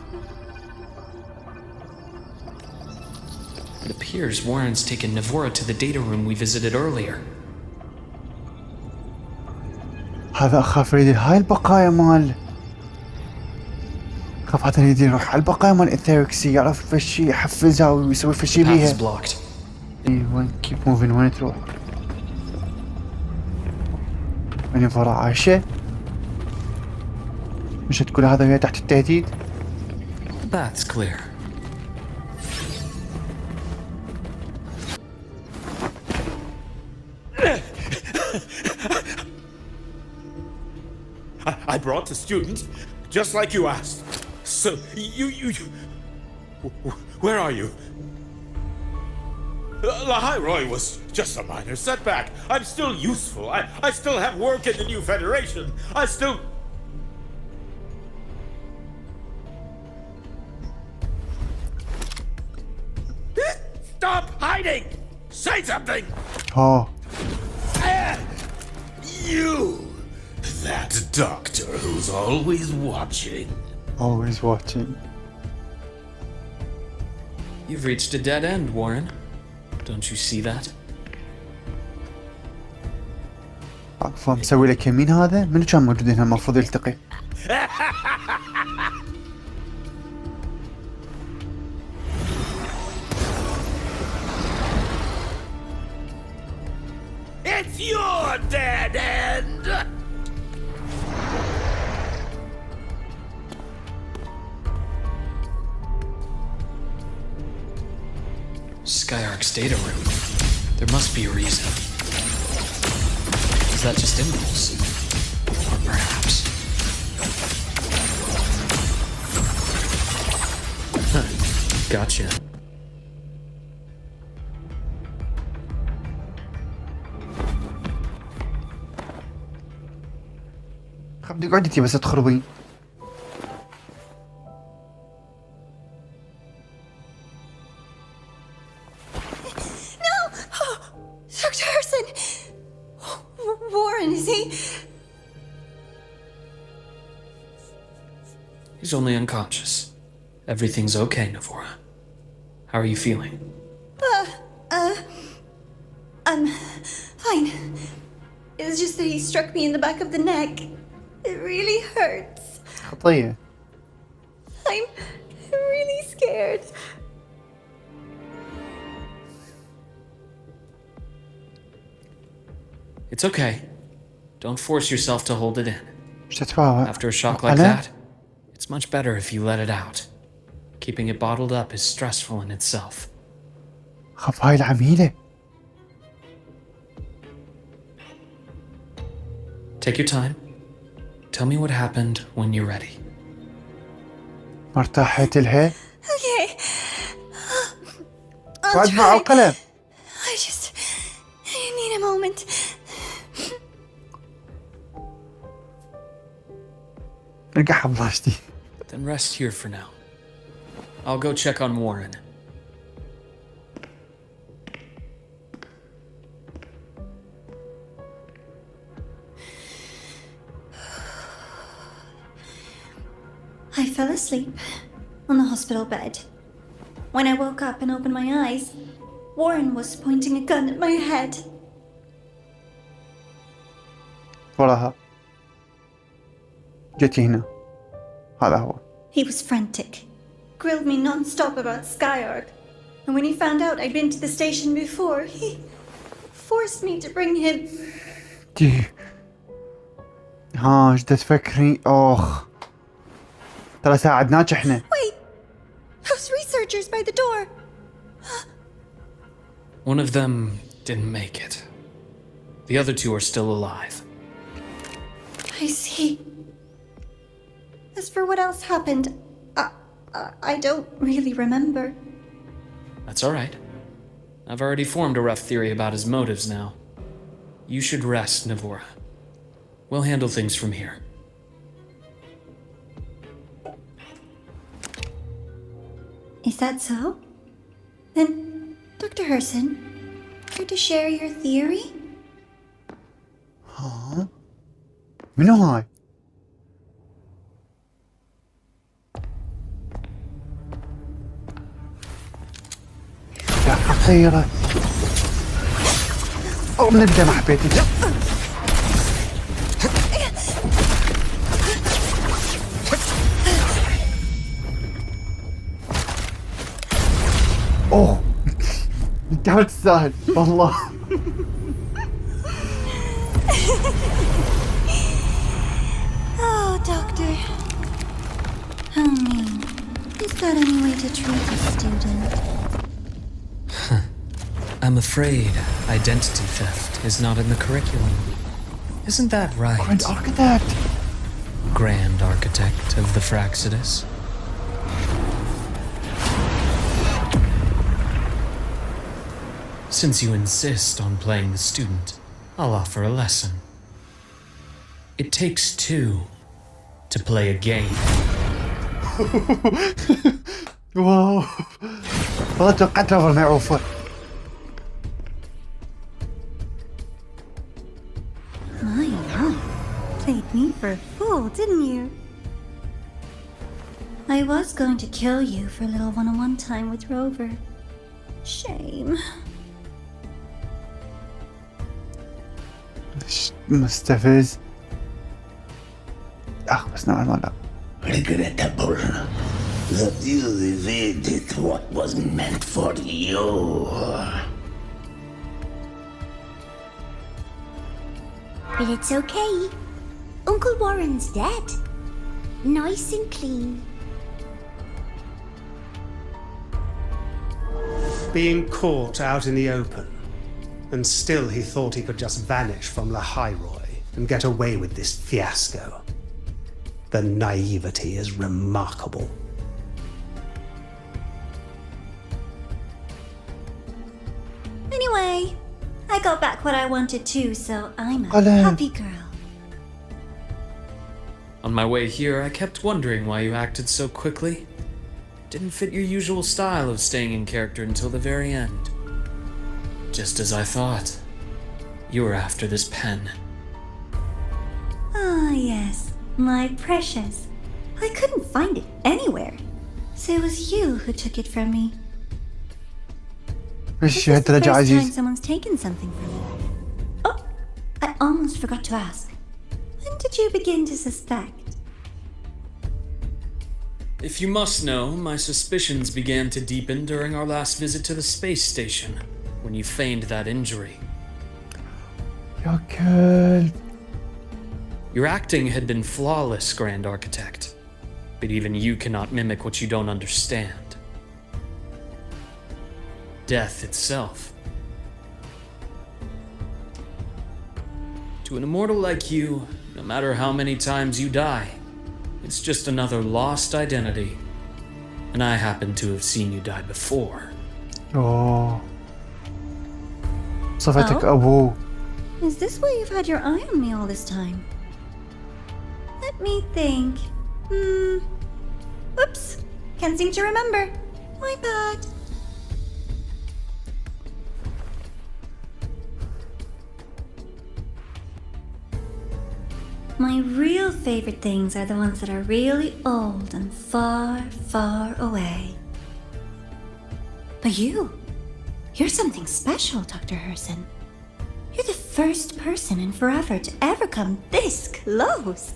D: It appears Warren's taken Navora to the data room we visited earlier.
A: هذا أخاف يريد هاي البقايا مال. خاف هذا يريد يروح على البقايا مال الفراكسيدس يعرف فشي يحفزها ويسوي فشي
D: Path is
A: بيها.
D: blocked.
A: اي وين كيب موفين وين تروح؟ وين فرع عايشة؟ مش تقول هذا ويا تحت التهديد؟
D: The path's clear.
H: I brought the student, just like you asked. So, you... Where are you? Lahai Roy was just a minor setback. I'm still useful. I still have work in the new Federation. I still... Stop hiding! Say something!
A: ها
H: You! That doctor who's always watching.
A: always watching.
D: You've reached a dead end, Warren. Don't you see that?
A: عفوا مسوي لك يمين هذا؟ منو كان موجود هنا المفروض يلتقي؟
H: It's your dead end!
D: Skyark's data room. There must be a reason. Is that just impulse? Or perhaps... Huh. Gotcha.
A: بدك قعدتي بس تخربي.
C: Dr. Herson! Warren, is he?
D: He's only unconscious. Everything's okay, Navora. How are you feeling?
C: I'm fine. It's just that he struck me in the back of the neck. It really hurts.
A: خطية.
C: I'm really scared.
D: It's okay. Don't force yourself to hold it in.
A: مش تتفاوأ.
D: After a shock like
A: ألا؟
D: that, it's much better if you let it out. Keeping it bottled up is stressful in itself.
A: خف هاي العميلة.
D: Take your time. Tell me what happened when you're ready.
A: ما ارتاحت لها.
C: Okay.
A: بعد مع القلم.
C: I just need a moment.
A: ارجع حبلاشتي.
D: Then rest here for now. I'll go check on Warren.
C: I fell asleep on the hospital bed. When I woke up and opened my eyes, Warren was pointing a gun at my head.
A: وراها. جيتي هنا. هذا هو.
C: He was frantic, grilled me non-stop about Skyark. And when he found out I'd been to the station before, he forced me to bring him.
A: جي. ها ايش تفكري؟ اخ. ترى ساعدناك احنا.
C: Wait! Those researchers by the door!
D: One of them didn't make it. The other two are still alive.
C: I see. As for what else happened, I don't really remember.
D: That's all right. I've already formed a rough theory about his motives now. You should rest, Navora. We'll handle things from here.
C: Is that so? Then, Dr. Herson, care to share your theory?
A: ها؟ منو هاي؟ يا خطيرة. أو نبدأ مع بيتك. أوه أنت عملت تستاهل والله.
C: Oh, Doctor. How mean. Is that any way to treat a student?
D: I'm afraid identity theft is not in the curriculum. Isn't that right?
A: Grand Architect.
D: Grand Architect of the Fraksidus? Since you insist on playing the student, I'll offer a lesson. It takes two to play a game.
A: واو والله توقعت رفر معروفة.
C: My, played me for a fool, didn't you? I was going to kill you for a little one-on-one time with Rover. Shame.
A: مستفز. بس نوعا ما لا.
I: Regrettable that you evaded what was meant for you.
F: But it's okay. Uncle Warren's dead. Nice and clean.
J: Being caught out in the open, and still he thought he could just vanish from Lahairoi and get away with this fiasco. The naivety is remarkable.
C: Anyway, I got back what I wanted too, so I'm a
A: Hello.
C: happy girl.
D: On my way here, I kept wondering why you acted so quickly. Didn't fit your usual style of staying in character until the very end. Just as I thought. You were after this pen.
C: Ah, yes, my precious. I couldn't find it anywhere. So it was you who took it from me.
A: ايش
C: This is the
A: هالدرجة
C: first time
A: عزيز؟
C: someone's taken something from me. Oh, I almost forgot to ask. When did you begin to suspect?
D: If you must know, my suspicions began to deepen during our last visit to the space station, when you feigned that injury.
A: يا كلب.
D: Your acting had been flawless, Grand Architect. But even you cannot mimic what you don't understand. Death itself. To an immortal like you, no matter how many times you die, it's just another lost identity. And I happen to have seen you die before.
A: اوه. صفتك
C: Oh?
A: ابوه.
C: Is this why you've had your eye on me all this time? Let me think. Oops. Can't seem to remember. My bad. My real favorite things are the ones that are really old and far, far away. But you're something special, Dr. Herson. You're the first person in forever to ever come this close.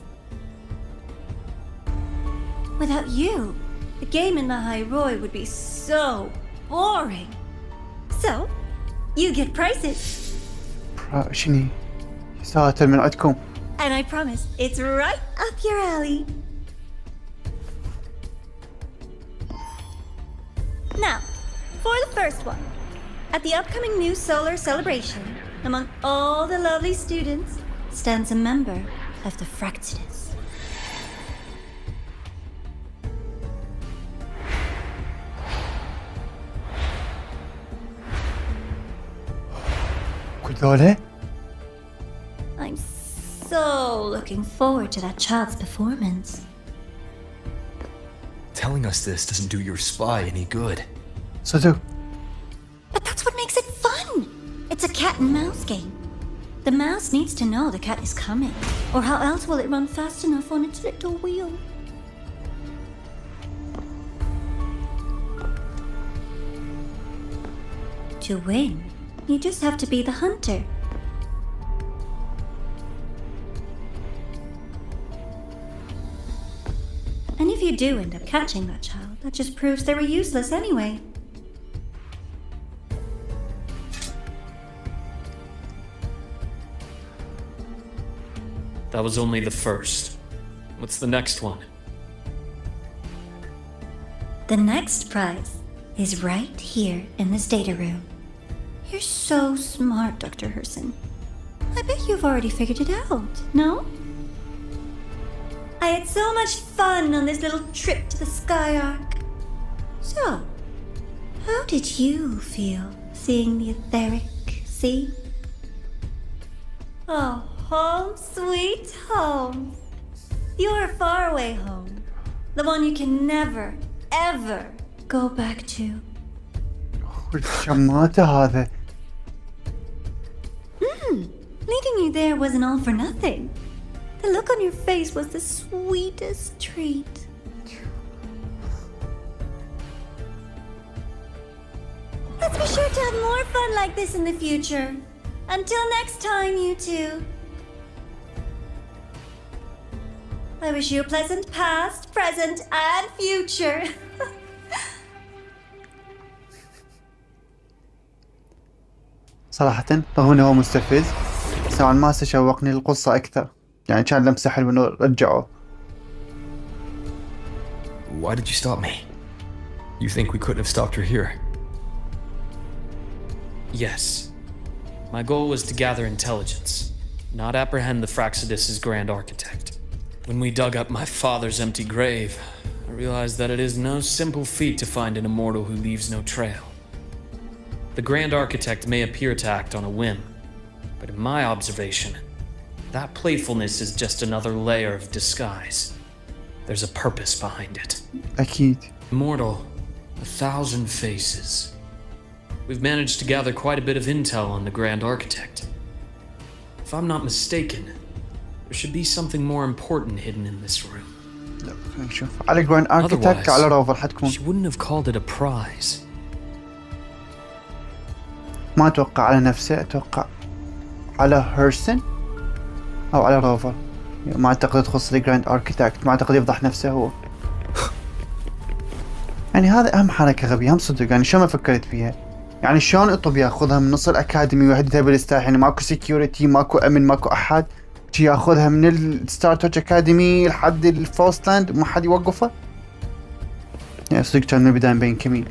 C: Without you, the game in the High Roy would be so boring. So, you get prizes.
A: شني؟ يا ساتر من عندكم.
C: And I promise it's right up your alley. Now, for the first one. At the upcoming new solar celebration, among all the lovely students, stands a member of the Fraksittis.
A: كل ذولا؟
C: I'm so looking forward to that child's performance.
B: Telling us this doesn't do your spy any good.
A: صدق.
C: But that's what makes it fun! It's a cat and mouse game. The mouse needs to know the cat is coming, or how else will it run fast enough on its little wheel? To win, you just have to be the hunter. And if you do end up catching that child, that just proves they were useless anyway.
D: That was only the first. What's the next one?
C: The next prize is right here in this data room. You're so smart, Dr. Herson. I bet you've already figured it out, no? I had so much fun on this little trip to the Sky Arc. So, how did you feel seeing the etheric sea? Oh, home sweet home. Your faraway home. The one you can never, ever go back to.
A: الشماتة هذا.
C: Leading you there wasn't all for nothing. The look on your face was the sweetest treat. Let's be sure to have more fun like this in the future. Until next time, you two. I wish you a pleasant past, present, and future.
A: صراحة رغم انه هو مستفز بس نوعا ما شوقني القصة اكثر. يعني كان لمسة حلوة انه رجعوه.
B: Why did you stop me? You think we couldn't have stopped her here?
D: Yes. My goal was to gather intelligence, not apprehend the Fraksittis' grand architect. When we dug up my father's empty grave, I realized that it is no simple feat to find an immortal who leaves no trail. The grand architect may appear to act on a whim, but in my observation, that playfulness is just another layer of disguise. There's a purpose behind it.
A: أكيد.
D: Immortal, 1,000 faces. We've managed to gather quite a bit of intel on the Grand Architect. If I'm not mistaken, there should be something more important hidden in this room.
A: لا خلينا نشوف. على جراند اركيتكت على روفر حتكون.
D: She wouldn't have called it a prize.
A: ما أتوقع على نفسه، أتوقع على هيرسن أو على روفر. ما أعتقد تخص الجراند اركيتكت، ما أعتقد يفضح نفسه هو. يعني هذا أهم حركة غبية، هم صدق يعني شو ما فكرت فيها. يعني شلون اطب ياخذها من نص الاكاديمي ويهددها بالستار، يعني ماكو سكيورتي، ماكو امن، ماكو احد، شي ياخذها من الستار توتش اكاديمي لحد الفوستلاند وما حد يوقفه. يعني صدق كان من البداية مبين كمين.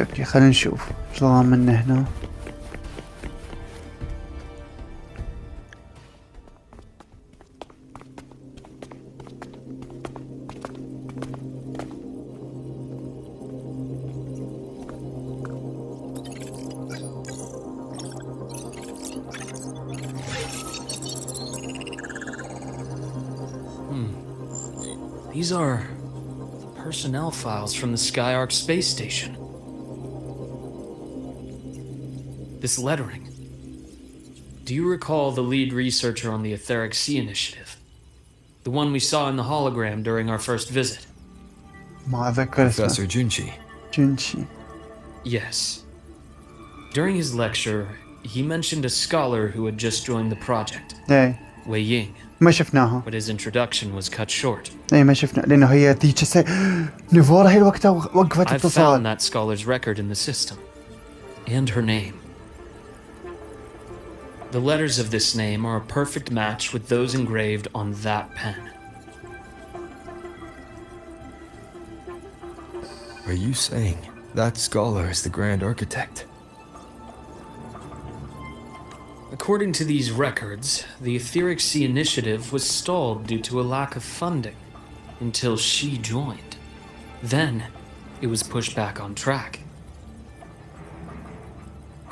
A: اوكي خلينا نشوف شو ضامن هنا.
D: These are personnel files from the Skyark space station. This lettering. Do you recall the lead researcher on the Etheric Sea initiative? The one we saw in the hologram during our first visit?
A: ما أذكر اسمه.
B: Professor Junshi.
A: جنشي.
D: Yes. During his lecture, he mentioned a scholar who had just joined the project,
A: إيه
D: Wei Ying,
A: ما شفناها.
D: but his introduction was cut short.
A: إيه ما شفنا لأنه هي ذيك نيفورا هي الوقت وقفت
D: I've
A: اتصال.
D: found that scholar's record in the system, and her name. The letters of this name are a perfect match with those engraved on that pen.
B: Are you saying that scholar is the Grand Architect?
D: According to these records, the Etheric Sea initiative was stalled due to a lack of funding until she joined. Then, it was pushed back on track.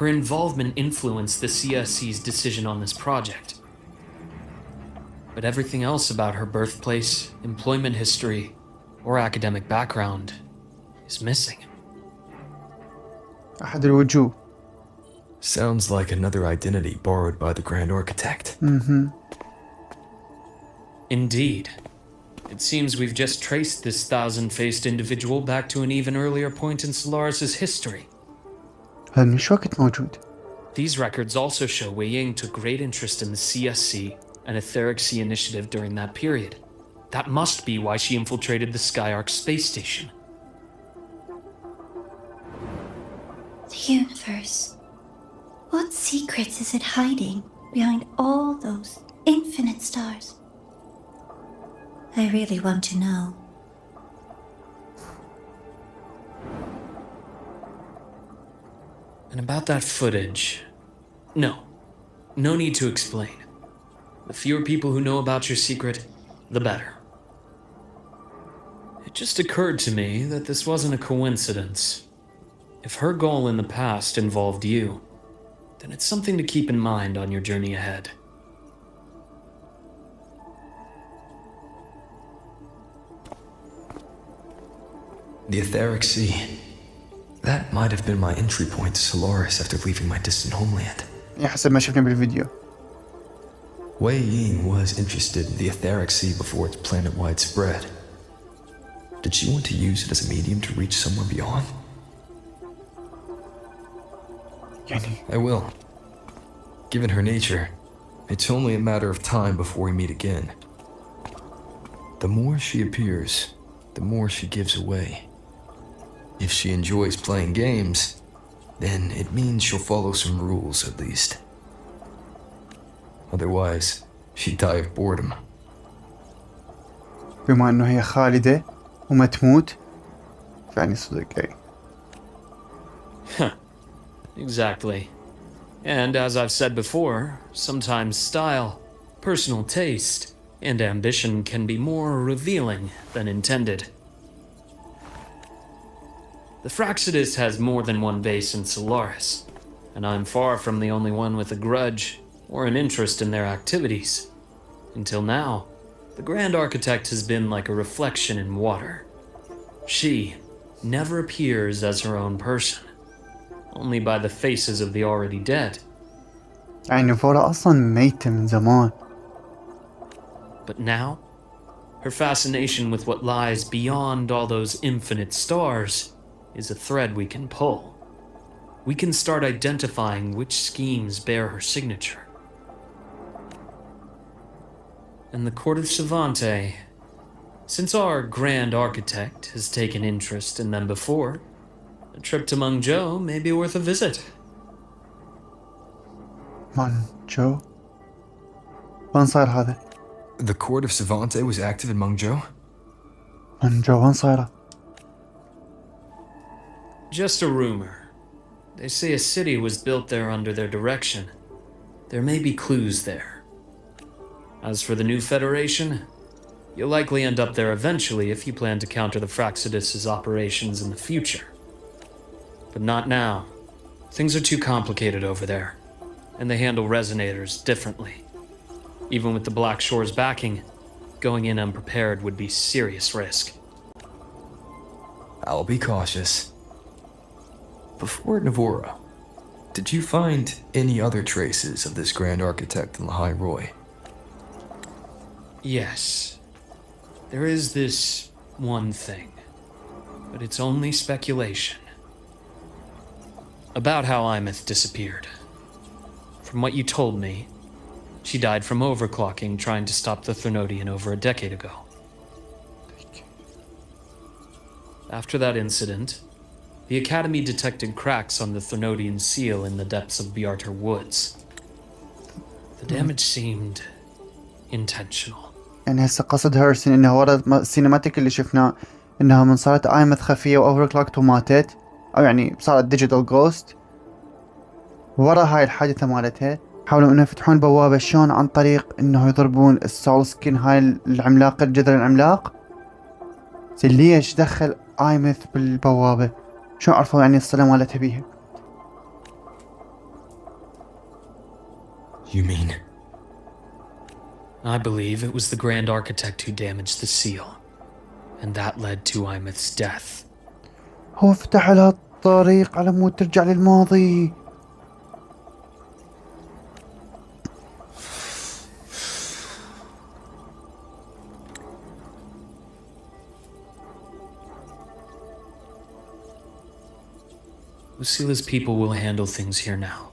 D: Her involvement influenced the CSC's decision on this project. But everything else about her birthplace, employment history, or academic background is missing.
A: أحد الوجوه.
B: Sounds like another identity borrowed by the Grand Architect.
D: Indeed. It seems we've just traced this thousand-faced individual back to an even earlier point in Solaris' history.
A: هذا من شو وقت موجود؟
D: These records also show Wei Ying took great interest in the CSC and Etheric Sea initiative during that period. That must be why she infiltrated the Skyark space station.
C: The universe. What secrets is it hiding behind all those infinite stars? I really want to know.
D: And about that footage, no need to explain. The fewer people who know about your secret, the better. It just occurred to me that this wasn't a coincidence. If her goal in the past involved you, then it's something to keep in mind on your journey ahead.
B: The Etheric Sea. That might have been my entry point to Solaris after leaving my distant homeland.
A: حسب ما شفنا بالفيديو.
B: Wei Ying was interested in the Etheric Sea before its planet-wide spread. Did she want to use it as a medium to reach somewhere beyond? I will. Given her nature, it's only a matter of time before we meet again. The more she appears, the more she gives away. If she enjoys playing games, then it means she'll follow some rules at least. Otherwise, she'd die of boredom.
A: بما انه هي خالدة وما تموت فعني صدق اي.
D: Exactly. And as I've said before, sometimes style, personal taste, and ambition can be more revealing than intended. The Fraxidus has more than one base in Solaris. and I'm far from the only one with a grudge or an interest in their activities. Until now, the Grand Architect has been like a reflection in water. She never appears as her own person, only by the faces of the already dead.
A: يعني فورا أصلا ميتة من زمان.
D: But now, her fascination with what lies beyond all those infinite stars is a thread we can pull. We can start identifying which schemes bear her signature. And the Court of Savante, since our Grand Architect has taken interest in them before, a trip to Mungjo may be worth a visit.
A: مانجو؟ وين صاير هذا؟
B: The court of Savante was active in Mungjo?
A: مانجو وين صايرة؟
D: Just a rumor. They say a city was built there under their direction. There may be clues there. As for the new Federation, you'll likely end up there eventually if you plan to counter the Fraxidus' operations in the future. But not now. Things are too complicated over there, and they handle resonators differently. Even with the Black Shore's backing, going in unprepared would be serious risk.
B: I'll be cautious. Before Navora, did you find any other traces of this Grand Architect in Lahai Roy?
D: Yes. There is this one thing, but it's only speculation. About how Imeth disappeared. From what you told me, she died from overclocking trying to stop the Threnodian over a decade ago. After that incident, the Academy detected cracks on the Threnodian seal in the depths of Bjartar Woods. The damage seemed intentional.
A: يعني هسه قصد هيرسن انه ورا السينماتيك اللي شفناه انها من صارت ايمث خفية واوفر كلوكت وماتت، او يعني صارت ديجيتال جوست. ورا هاي الحادثة مالتها حاولوا انه يفتحون بوابة شلون عن طريق انه يضربون السول سكين هاي العملاق الجذر العملاق. زين ليش دخل ايمث بالبوابة؟ شو عرفوا يعني الصلة مالتها بيها؟
B: You mean?
D: I believe it was the Grand Architect who damaged the seal, and that led to Imeth's death.
A: هو فتح لها الطريق على مود ترجع للماضي.
D: Lucila's people will handle things here now.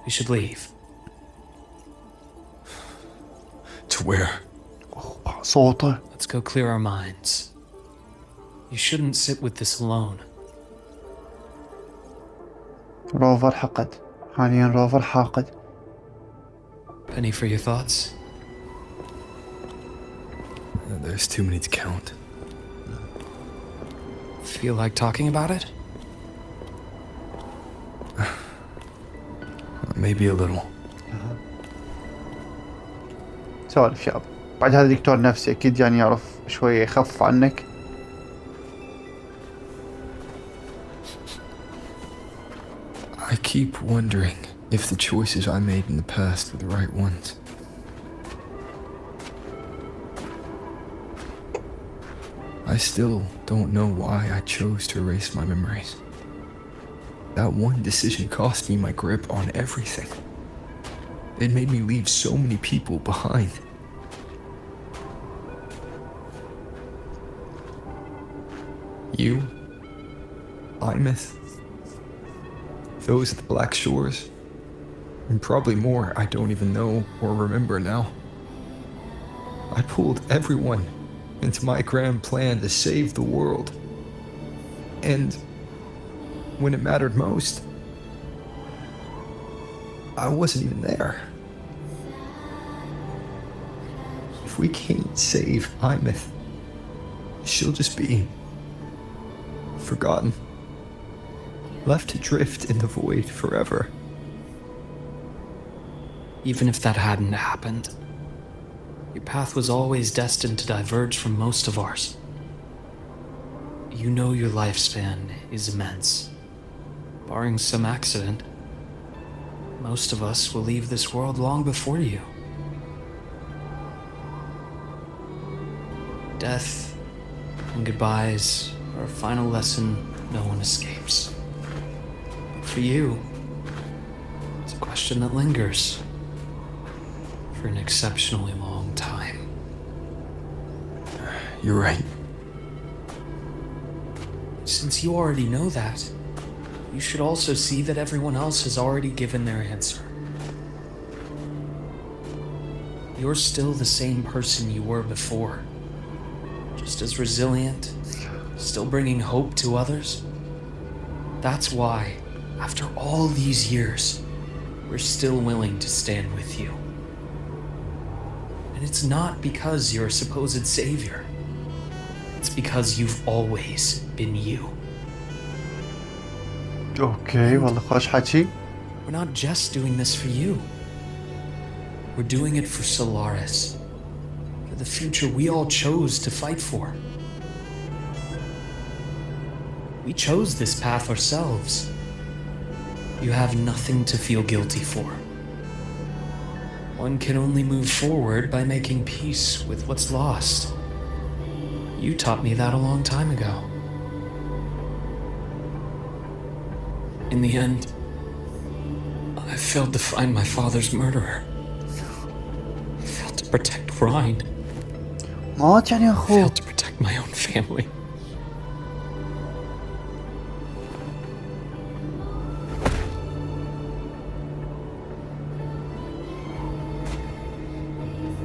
D: We should leave.
B: To where?
A: صوته.
D: Let's go clear our minds. You shouldn't sit with this alone.
A: روفر حقد. حاليا روفر حاقد.
D: Penny for your thoughts?
B: There's too many to count.
D: Feel like talking about it?
B: Maybe a little.
A: سوالف شاب. بعد هذا دكتور نفسي اكيد يعني يعرف شوية يخفف عنك.
B: I keep wondering if the choices I made in the past were the right ones. I still don't know why I chose to erase my memories. That one decision cost me my grip on everything. It made me leave so many people behind. You, Imeth, those at the Black Shores, and probably more I don't even know or remember now. I pulled everyone into my grand plan to save the world. And when it mattered most, I wasn't even there. If we can't save Imeth, she'll just be forgotten, left to drift in the void forever.
D: Even if that hadn't happened, your path was always destined to diverge from most of ours. You know your lifespan is immense. barring some accident, most of us will leave this world long before you. Death and goodbyes are a final lesson no one escapes. But for you, it's a question that lingers for an exceptionally long time.
B: You're right.
D: Since you already know that, you should also see that everyone else has already given their answer. You're still the same person you were before. Just as resilient, still bringing hope to others. That's why, after all these years, we're still willing to stand with you. And it's not because you're a supposed savior. It's because you've always been you.
A: اوكي والله خوش حكي.
D: We're not just doing this for you. We're doing it for Solaris. For the future we all chose to fight for. We chose this path ourselves. You have nothing to feel guilty for. One can only move forward by making peace with what's lost. You taught me that a long time ago. In the end, I failed to find my father's murderer. I failed to protect Ryan.
A: مات يعني
D: I
A: اخوه.
D: failed to protect my own family.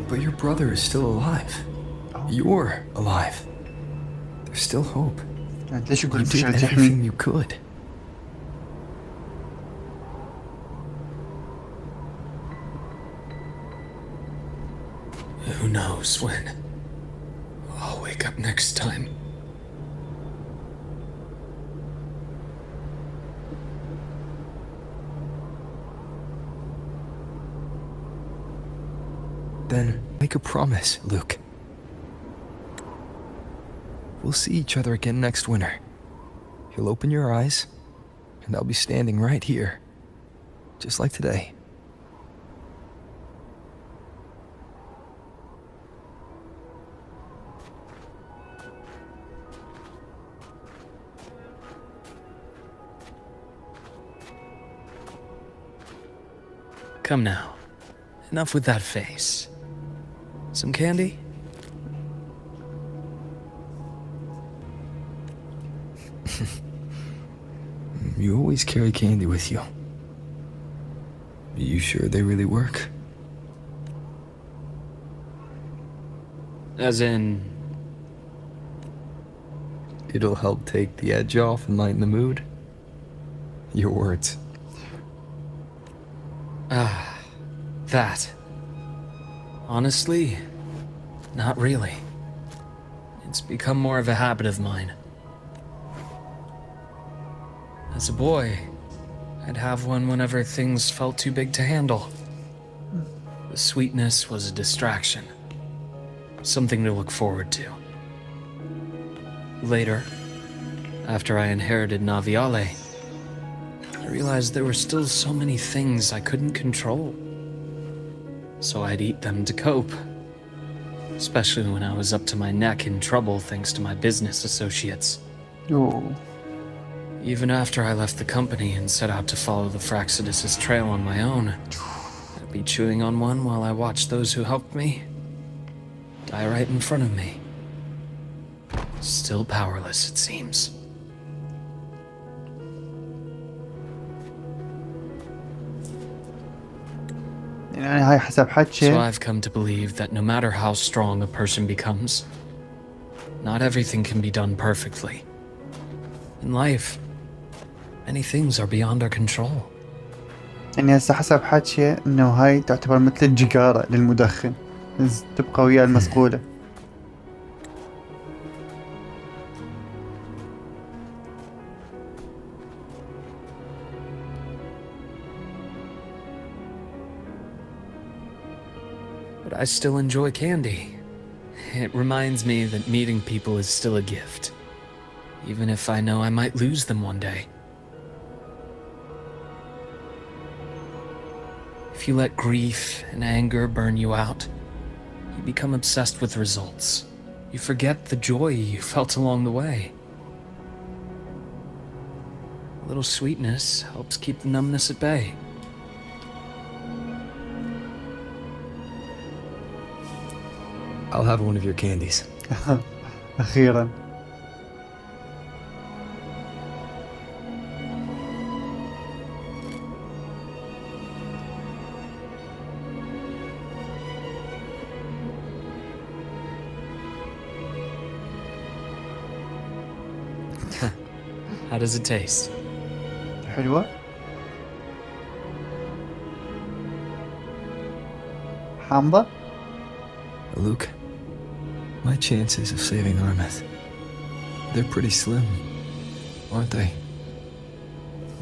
B: But your brother is still alive. You're alive. There's still hope.
A: يعني ليش يقول
B: You did
A: فشل
B: everything
A: تحمي؟
B: you could.
D: Who knows when I'll wake up next time.
B: Then make a promise, Luke. We'll see each other again next winter. You'll open your eyes, and I'll be standing right here, just like today.
D: Come now. Enough with that face. Some candy?
B: You always carry candy with you. Are you sure they really work?
D: As in,
B: It'll help take the edge off and lighten the mood? Your words.
D: that. Honestly, not really. It's become more of a habit of mine. As a boy, I'd have one whenever things felt too big to handle. The sweetness was a distraction, something to look forward to. Later, after I inherited Naviale, I realized there were still so many things I couldn't control. So I'd eat them to cope, especially when I was up to my neck in trouble thanks to my business associates.
A: Oh.
D: Even after I left the company and set out to follow the Fraksidus' trail on my own, I'd be chewing on one while I watched those who helped me die right in front of me. Still powerless, it seems.
A: يعني هاي حسب
D: So
A: حكي.
D: I've come to believe that no matter how strong a person becomes, not everything can be done perfectly. In life, many things are beyond our control.
A: يعني هسه حسب حكي انه هاي تعتبر مثل الجيجارة للمدخن. تبقى وياه المصقولة.
D: But I still enjoy candy. It reminds me that meeting people is still a gift, even if I know I might lose them one day. If you let grief and anger burn you out, you become obsessed with results. You forget the joy you felt along the way. A little sweetness helps keep the numbness at bay.
B: I'll have one of your candies.
A: أخيرا.
D: How does it taste?
A: حلوة. حامضة.
B: Luke, my chances of saving Armeth, they're pretty slim, aren't they?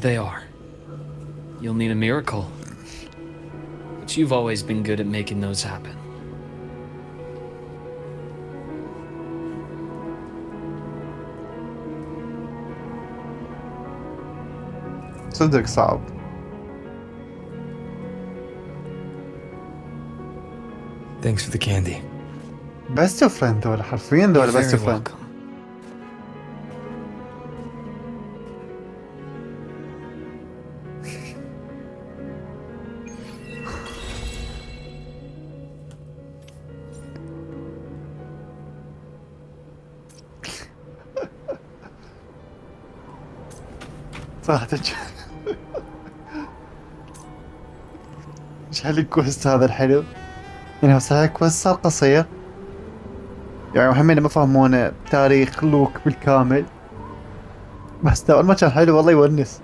D: They are. You'll need a miracle. But you've always been good at making those happen.
A: صدق صعب.
B: Thanks for the candy.
A: بيست فريند دول حرفيا دول
D: You're
A: بيست
D: very
A: فريند.
D: welcome.
A: صراحة ايش هالكوست هذا الحلو. يعني هو صحيح كوست صار قصير، يعني همين ما فهمونا تاريخ لوك بالكامل، بس ده ما كان حلو والله يونس.